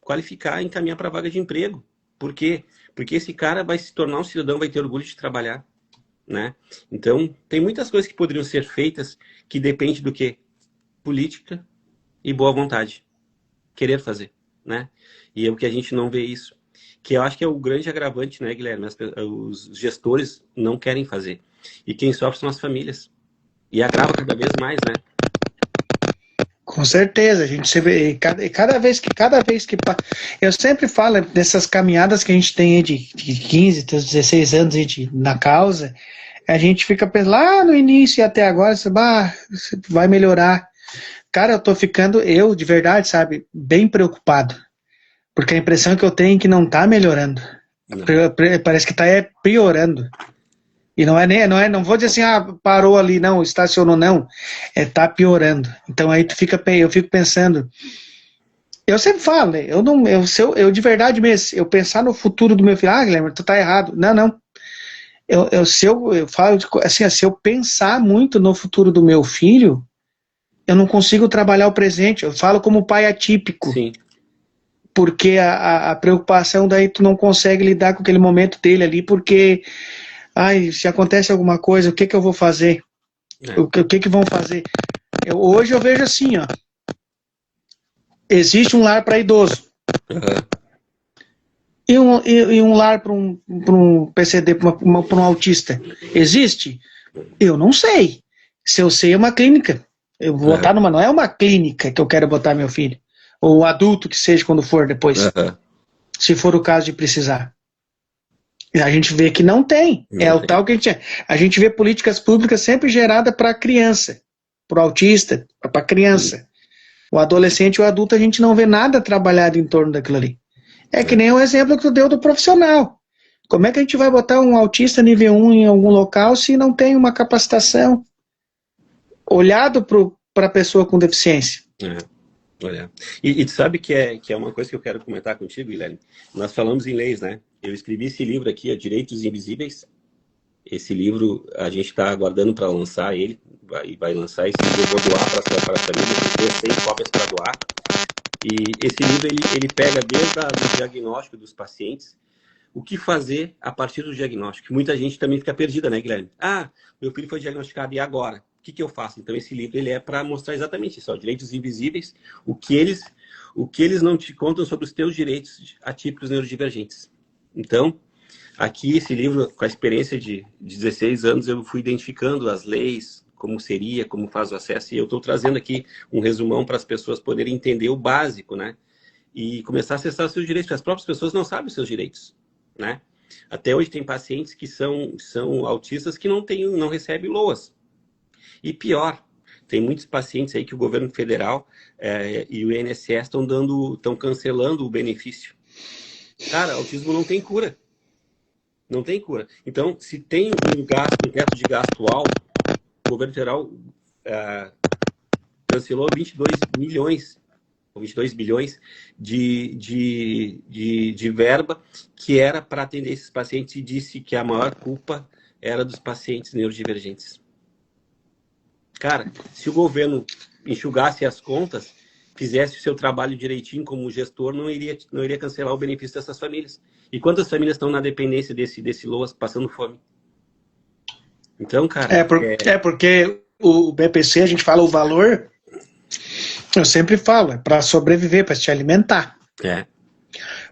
qualificar e encaminhar para a vaga de emprego. Por quê? Porque esse cara vai se tornar um cidadão, vai ter orgulho de trabalhar, né? Então, tem muitas coisas que poderiam ser feitas que depende do quê? Política e boa vontade. Querer fazer, né? E é o que a gente não vê isso. Que eu acho que é o grande agravante, né, Guilherme? Os gestores não querem fazer. E quem sofre são as famílias. E agrava cada vez mais, né? Com certeza, a gente se vê, cada vez que eu sempre falo dessas caminhadas que a gente tem de 15, 16 anos na causa, a gente fica pensando lá no início e até agora, vai melhorar. Cara, eu tô ficando, de verdade, sabe, bem preocupado, porque a impressão que eu tenho é que não tá melhorando, parece que tá piorando. E não vou dizer assim, parou ali, não, estacionou, não. Tá piorando. Então aí eu fico pensando, Eu sempre falo, né? Eu não, eu de verdade mesmo, eu pensar no futuro do meu filho, Guilherme, tu tá errado. Não, não. Eu falo assim, se eu pensar muito no futuro do meu filho, eu não consigo trabalhar o presente. Eu falo como pai atípico, Sim. porque a preocupação daí tu não consegue lidar com aquele momento dele ali, porque, ai, se acontece alguma coisa, o que que eu vou fazer? É. O que que vão fazer? Hoje eu vejo assim, ó, existe um lar para idoso Aham. e um lar para um PCD, para um autista. Existe? Eu não sei. Se eu sei, é uma clínica. Eu vou botar Aham. numa, não é uma clínica que eu quero botar meu filho. Ou um adulto que seja quando for depois, Aham. se for o caso de precisar. E a gente vê que não tem. É Não o tem. tal que a gente vê políticas públicas sempre geradas para a criança, para o autista, para a Sim. criança. O adolescente e o adulto, a gente não vê nada trabalhado em torno daquilo ali. É que É. nem o exemplo que tu deu do profissional. Como é que a gente vai botar um autista nível 1 em algum local se não tem uma capacitação olhado para a pessoa com deficiência? É. Olha. E tu sabe que é uma coisa que eu quero comentar contigo, Guilherme? Nós falamos em leis, né? Eu escrevi esse livro aqui, Direitos Invisíveis. Esse livro a gente está aguardando para lançar ele, vai lançar esse livro, eu vou doar para as famílias, eu tenho 100 cópias para doar. E esse livro ele pega desde o diagnóstico dos pacientes, o que fazer a partir do diagnóstico. Muita gente também fica perdida, né, Guilherme? Ah, meu filho foi diagnosticado, e agora? O que eu faço? Então esse livro ele é para mostrar exatamente isso, ó, direitos invisíveis, o que eles não te contam sobre os teus direitos atípicos neurodivergentes. Então, aqui, esse livro, com a experiência de 16 anos, eu fui identificando as leis, como seria, como faz o acesso, e eu estou trazendo aqui um resumão para as pessoas poderem entender o básico, né? E começar a acessar os seus direitos, porque as próprias pessoas não sabem os seus direitos, né? Até hoje tem pacientes que são autistas que não recebem LOAS. E pior, tem muitos pacientes aí que o governo federal e o INSS estão cancelando o benefício. Cara, autismo não tem cura. Não tem cura. Então, se tem um teto de gasto alto, o governo federal uh, cancelou 22 milhões, ou 22 bilhões de verba que era para atender esses pacientes e disse que a maior culpa era dos pacientes neurodivergentes. Cara, se o governo enxugasse as contas, fizesse o seu trabalho direitinho como gestor, não iria cancelar o benefício dessas famílias. E quantas famílias estão na dependência desse LOAS passando fome? Então, cara, Porque o BPC, a gente fala o valor, eu sempre falo, é para sobreviver, para te alimentar. é.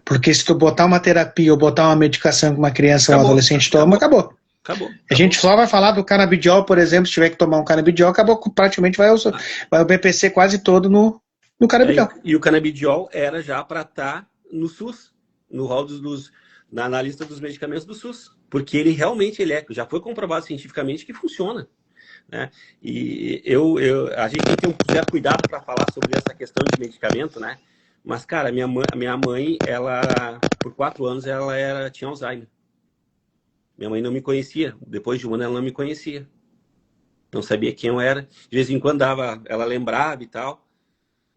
Porque se tu botar uma terapia ou botar uma medicação que uma criança ou um Acabou, adolescente toma, acabou. acabou, A gente acabou. só vai falar do canabidiol, por exemplo, se tiver que tomar um canabidiol, acabou, praticamente vai o BPC quase todo no canabidiol. E o canabidiol era já para estar no SUS, no rol na lista dos medicamentos do SUS, porque ele realmente já foi comprovado cientificamente que funciona, né? E a gente tem que ter um certo cuidado para falar sobre essa questão de medicamento, né? Mas, cara, minha mãe, ela, por 4 anos, tinha Alzheimer. Minha mãe não me conhecia. Depois de um ano, ela não me conhecia. Não sabia quem eu era. De vez em quando ela lembrava e tal.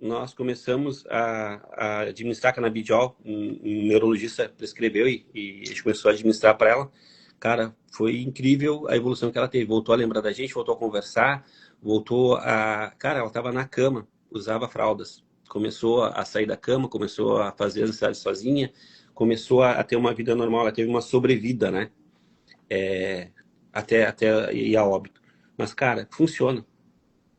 Nós começamos a administrar canabidiol. Um neurologista prescreveu e a gente começou a administrar para ela. Cara, foi incrível a evolução que ela teve. Voltou a lembrar da gente, voltou a conversar, voltou a... Cara, ela estava na cama, usava fraldas. Começou a sair da cama, começou a fazer as necessidades sozinha, começou a ter uma vida normal. Ela teve uma sobrevida, né? Até ir a óbito. Mas, cara, funciona.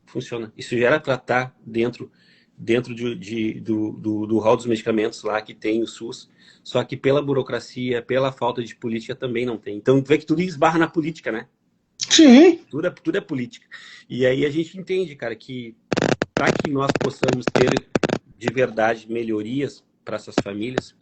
Funciona. Isso já era para estar dentro do hall dos medicamentos lá que tem o SUS, só que pela burocracia, pela falta de política também não tem. Então, tu vê que tudo esbarra na política, né? Sim. Tudo é política. E aí a gente entende, cara, que para que nós possamos ter de verdade melhorias para essas famílias,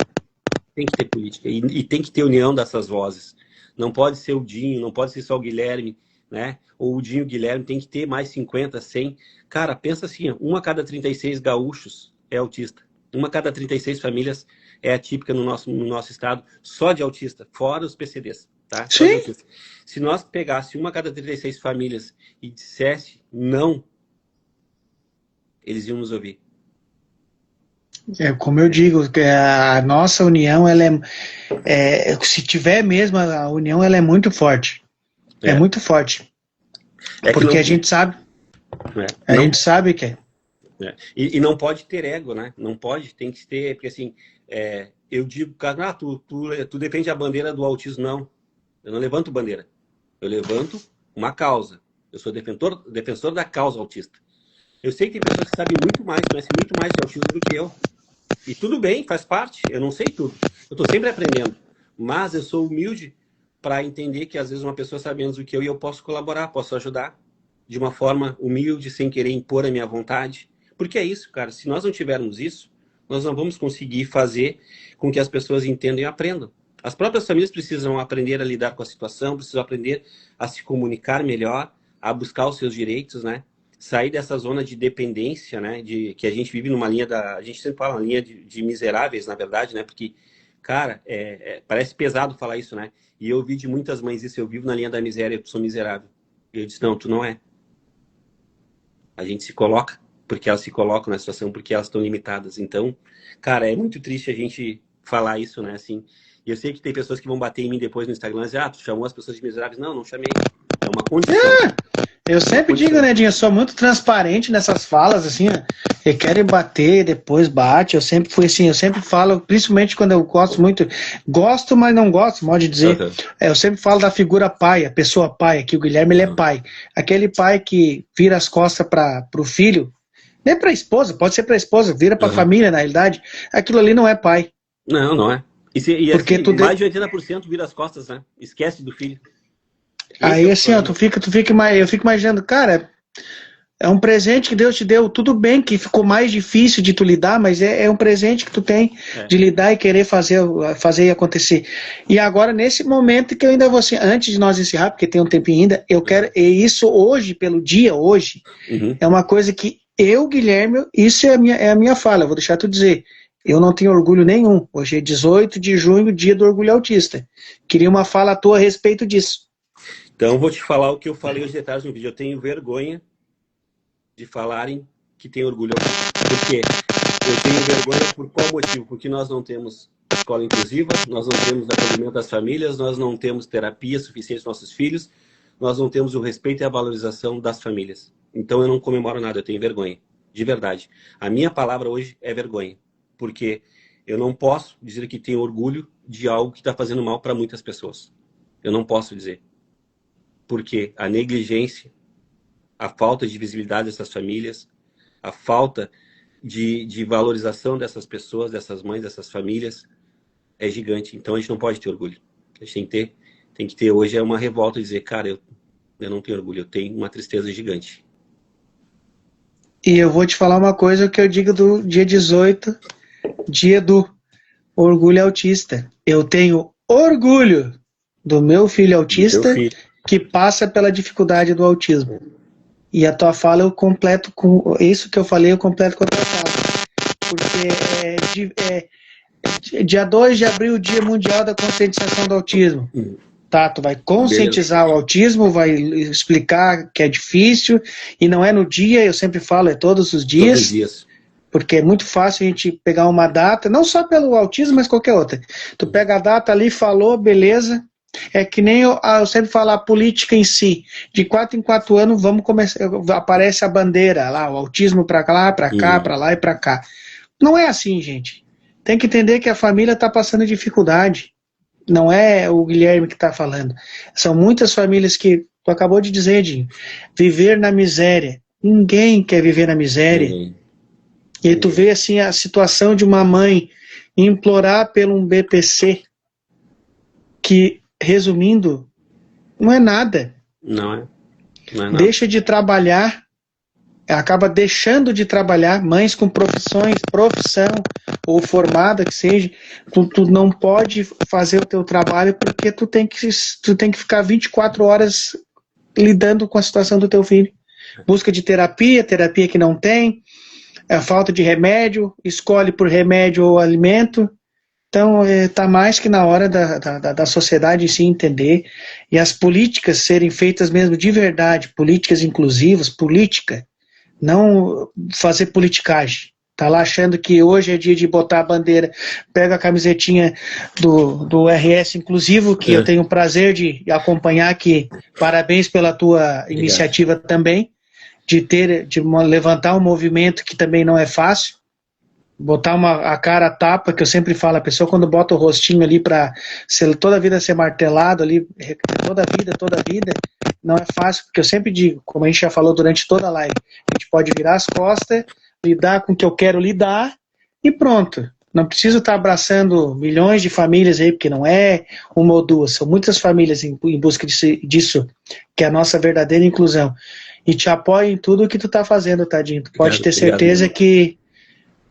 tem que ter política e tem que ter união dessas vozes. Não pode ser o Dinho, não pode ser só o Guilherme, né? Ou o Dinho e o Guilherme, tem que ter mais 50, 100. Cara, pensa assim, uma a cada 36 gaúchos é autista. Uma a cada 36 famílias é atípica no nosso estado, só de autista, fora os PCDs, tá? Só de Sim. autista. Se nós pegasse uma a cada 36 famílias e dissesse não, eles iam nos ouvir. Como eu digo, que a nossa união, se tiver mesmo a união, ela é muito forte. É É, muito forte. é que Porque não, a não gente sabe que é. e não pode ter ego, né? Não pode, tem que ter, porque assim, eu digo, cara, tu defende a bandeira do autismo. Não, eu não levanto bandeira. Eu levanto uma causa. Eu sou defensor da causa autista. Eu sei que tem pessoas que sabem muito mais, conhecem muito mais de autismo do que eu. E tudo bem, faz parte. Eu não sei tudo. Eu estou sempre aprendendo. Mas eu sou humilde para entender que às vezes uma pessoa sabe menos do que eu e eu posso colaborar, posso ajudar de uma forma humilde, sem querer impor a minha vontade. Porque é isso, cara. Se nós não tivermos isso, nós não vamos conseguir fazer com que as pessoas entendam e aprendam. As próprias famílias precisam aprender a lidar com a situação, precisam aprender a se comunicar melhor, a buscar os seus direitos, né? Sair dessa zona de dependência, né? Que a gente vive numa linha a gente sempre fala uma linha de miseráveis, na verdade, né? Porque, cara, parece pesado falar isso, né? E eu ouvi de muitas mães isso, eu vivo na linha da miséria, eu sou miserável. E eu disse, não, tu não é. A gente se coloca, porque elas se colocam na situação, porque elas estão limitadas. Então, cara, é muito triste a gente falar isso, né? Assim, e eu sei que tem pessoas que vão bater em mim depois no Instagram e dizer, tu chamou as pessoas de miseráveis. Não, não chamei. É uma condição. Eu sempre digo, né, Dinho, eu sou muito transparente nessas falas, assim, ó, e querem bater, depois bate, eu sempre fui assim, eu sempre falo, principalmente quando eu gosto, mas não gosto, modo de dizer, eu sempre falo da figura pai, a pessoa pai, aqui o Guilherme, ele é pai, aquele pai que vira as costas pro filho, nem pra esposa, pode ser pra esposa, vira pra família, na realidade, aquilo ali não é pai. Não, não é. Porque assim, mais de 80% vira as costas, né? Esquece do filho. Aí assim, ó, eu fico imaginando, cara, é um presente que Deus te deu, tudo bem que ficou mais difícil de tu lidar, mas é um presente que tu tem de lidar e querer fazer e acontecer. E agora, nesse momento que eu ainda vou, assim, antes de nós encerrar, porque tem um tempinho ainda, eu quero, e isso hoje, pelo dia hoje, é uma coisa que eu, Guilherme, isso é a minha fala, eu vou deixar tu dizer, eu não tenho orgulho nenhum, hoje é 18 de junho, dia do orgulho autista. Queria uma fala tua a respeito disso. Então, vou te falar o que eu falei hoje de tarde no vídeo. Eu tenho vergonha de falarem que tem orgulho. Por quê? Eu tenho vergonha por qual motivo? Porque nós não temos escola inclusiva, nós não temos acolhimento das famílias, nós não temos terapia suficiente para nossos filhos, nós não temos o respeito e a valorização das famílias. Então, eu não comemoro nada, eu tenho vergonha. De verdade. A minha palavra hoje é vergonha. Porque eu não posso dizer que tenho orgulho de algo que está fazendo mal para muitas pessoas. Eu não posso dizer. Porque a negligência, a falta de visibilidade dessas famílias, a falta de valorização dessas pessoas, dessas mães, dessas famílias, é gigante. Então a gente não pode ter orgulho. A gente tem que ter hoje uma revolta e dizer, cara, eu não tenho orgulho, eu tenho uma tristeza gigante. E eu vou te falar uma coisa que eu digo do dia 18, dia do orgulho autista. Eu tenho orgulho do meu filho autista que passa pela dificuldade do autismo. E a tua fala eu completo com isso que eu falei, eu completo com a tua fala. Porque dia 2 de abril, Dia Mundial da Conscientização do Autismo. Tá, tu vai conscientizar o autismo, vai explicar que é difícil, e não é no dia, eu sempre falo, é todos os dias. Todos os dias. Porque é muito fácil a gente pegar uma data, não só pelo autismo, mas qualquer outra. Tu pega a data ali, falou, beleza. É que nem eu sempre falo a política em si. De 4 em 4 anos, aparece a bandeira lá, o autismo pra lá, pra cá, pra lá e pra cá. Não é assim, gente. Tem que entender que a família está passando dificuldade. Não é o Guilherme que está falando. São muitas famílias que, tu acabou de dizer, Edinho, viver na miséria. Ninguém quer viver na miséria. E tu vê assim a situação de uma mãe implorar pelo um BPC que, resumindo, não é nada. Não é nada. Deixa de trabalhar, acaba deixando de trabalhar, mães com profissão ou formada que seja, tu não pode fazer o teu trabalho porque tu tem que ficar 24 horas lidando com a situação do teu filho. Busca de terapia que não tem, a falta de remédio, escolhe por remédio ou alimento. Então, está mais que na hora da sociedade se entender e as políticas serem feitas mesmo de verdade, políticas inclusivas, não fazer politicagem. tá lá achando que hoje é dia de botar a bandeira, pega a camisetinha do RS Inclusivo, que eu tenho o prazer de acompanhar aqui. Parabéns pela tua iniciativa também, de levantar um movimento que também não é fácil, botar a cara a tapa, que eu sempre falo, a pessoa quando bota o rostinho ali para toda a vida ser martelado ali, toda a vida, não é fácil, porque eu sempre digo, como a gente já falou durante toda a live, a gente pode virar as costas, lidar com o que eu quero lidar e pronto. Não preciso estar abraçando milhões de famílias aí, porque não é uma ou duas, são muitas famílias em busca disso, que é a nossa verdadeira inclusão. E te apoio em tudo o que tu tá fazendo, Tadinho. Tu pode ter certeza que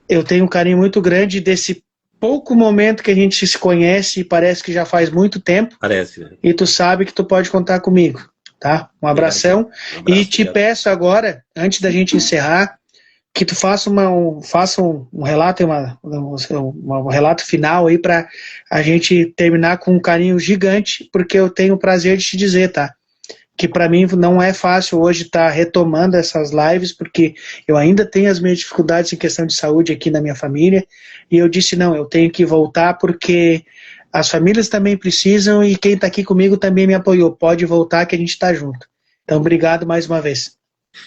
eu tenho um carinho muito grande desse pouco momento que a gente se conhece e parece que já faz muito tempo. Parece, né? E tu sabe que tu pode contar comigo, tá? Um abração. E te peço agora, antes da gente encerrar, que tu faça um relato, um relato final aí para a gente terminar com um carinho gigante, porque eu tenho o prazer de te dizer, tá? Que para mim não é fácil hoje estar retomando essas lives, porque eu ainda tenho as minhas dificuldades em questão de saúde aqui na minha família, e eu disse, não, eu tenho que voltar porque as famílias também precisam e quem está aqui comigo também me apoiou, pode voltar que a gente está junto. Então, obrigado mais uma vez.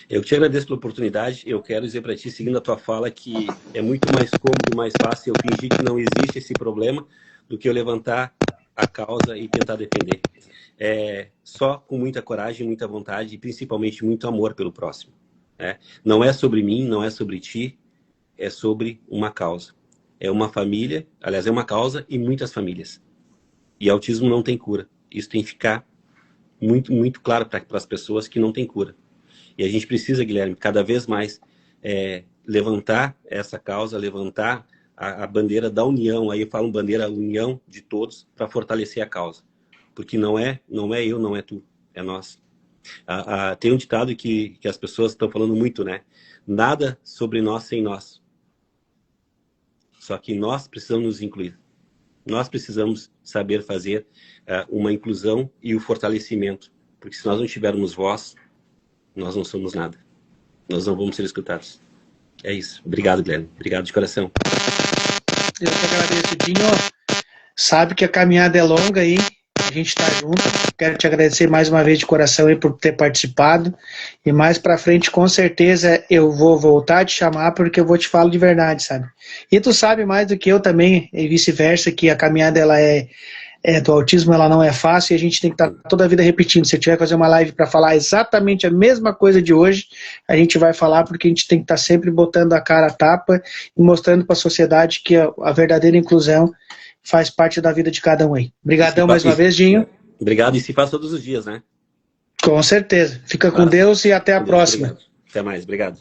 Eu te agradeço pela oportunidade, eu quero dizer para ti, seguindo a tua fala, que é muito mais cômodo, mais fácil eu fingir que não existe esse problema do que eu levantar a causa e tentar defender. Só com muita coragem, muita vontade e principalmente muito amor pelo próximo. Né? Não é sobre mim, não é sobre ti, é sobre uma causa. É uma família, aliás, é uma causa e muitas famílias. E autismo não tem cura. Isso tem que ficar muito, muito claro para as pessoas que não tem cura. E a gente precisa, Guilherme, cada vez mais levantar essa causa, levantar a bandeira da união. Aí eu falo bandeira união de todos para fortalecer a causa. Porque não é eu, não é tu, é nós. Tem um ditado que as pessoas estão falando muito, né? Nada sobre nós sem nós. Só que nós precisamos nos incluir. Nós precisamos saber fazer uma inclusão e o fortalecimento. Porque se nós não tivermos voz, nós não somos nada. Nós não vamos ser escutados. É isso. Obrigado, Guilherme. Obrigado de coração. Eu que agradeço, Dinho. Sabe que a caminhada é longa aí. A gente está junto. Quero te agradecer mais uma vez de coração aí por ter participado. E mais pra frente, com certeza, eu vou voltar a te chamar porque eu vou te falar de verdade, sabe? E tu sabe mais do que eu também, e vice-versa, que a caminhada ela do autismo ela não é fácil e a gente tem que estar toda a vida repetindo. Se eu tiver que fazer uma live para falar exatamente a mesma coisa de hoje, a gente vai falar porque a gente tem que estar sempre botando a cara a tapa e mostrando para a sociedade que a verdadeira inclusão faz parte da vida de cada um aí. Obrigadão mais uma vez, Dinho. Obrigado, e se faz todos os dias, né? Com certeza. Fica com Deus e até a próxima. Obrigado. Até mais, obrigado.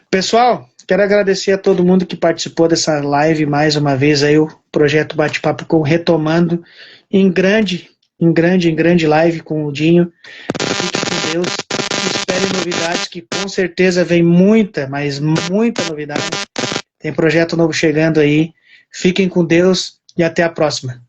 Pessoal, quero agradecer a todo mundo que participou dessa live mais uma vez aí, o projeto Bate-Papo com retomando em grande live com o Dinho. Fique com Deus, espere novidades que com certeza vem muita, mas muita novidade. Tem projeto novo chegando aí. Fiquem com Deus e até a próxima.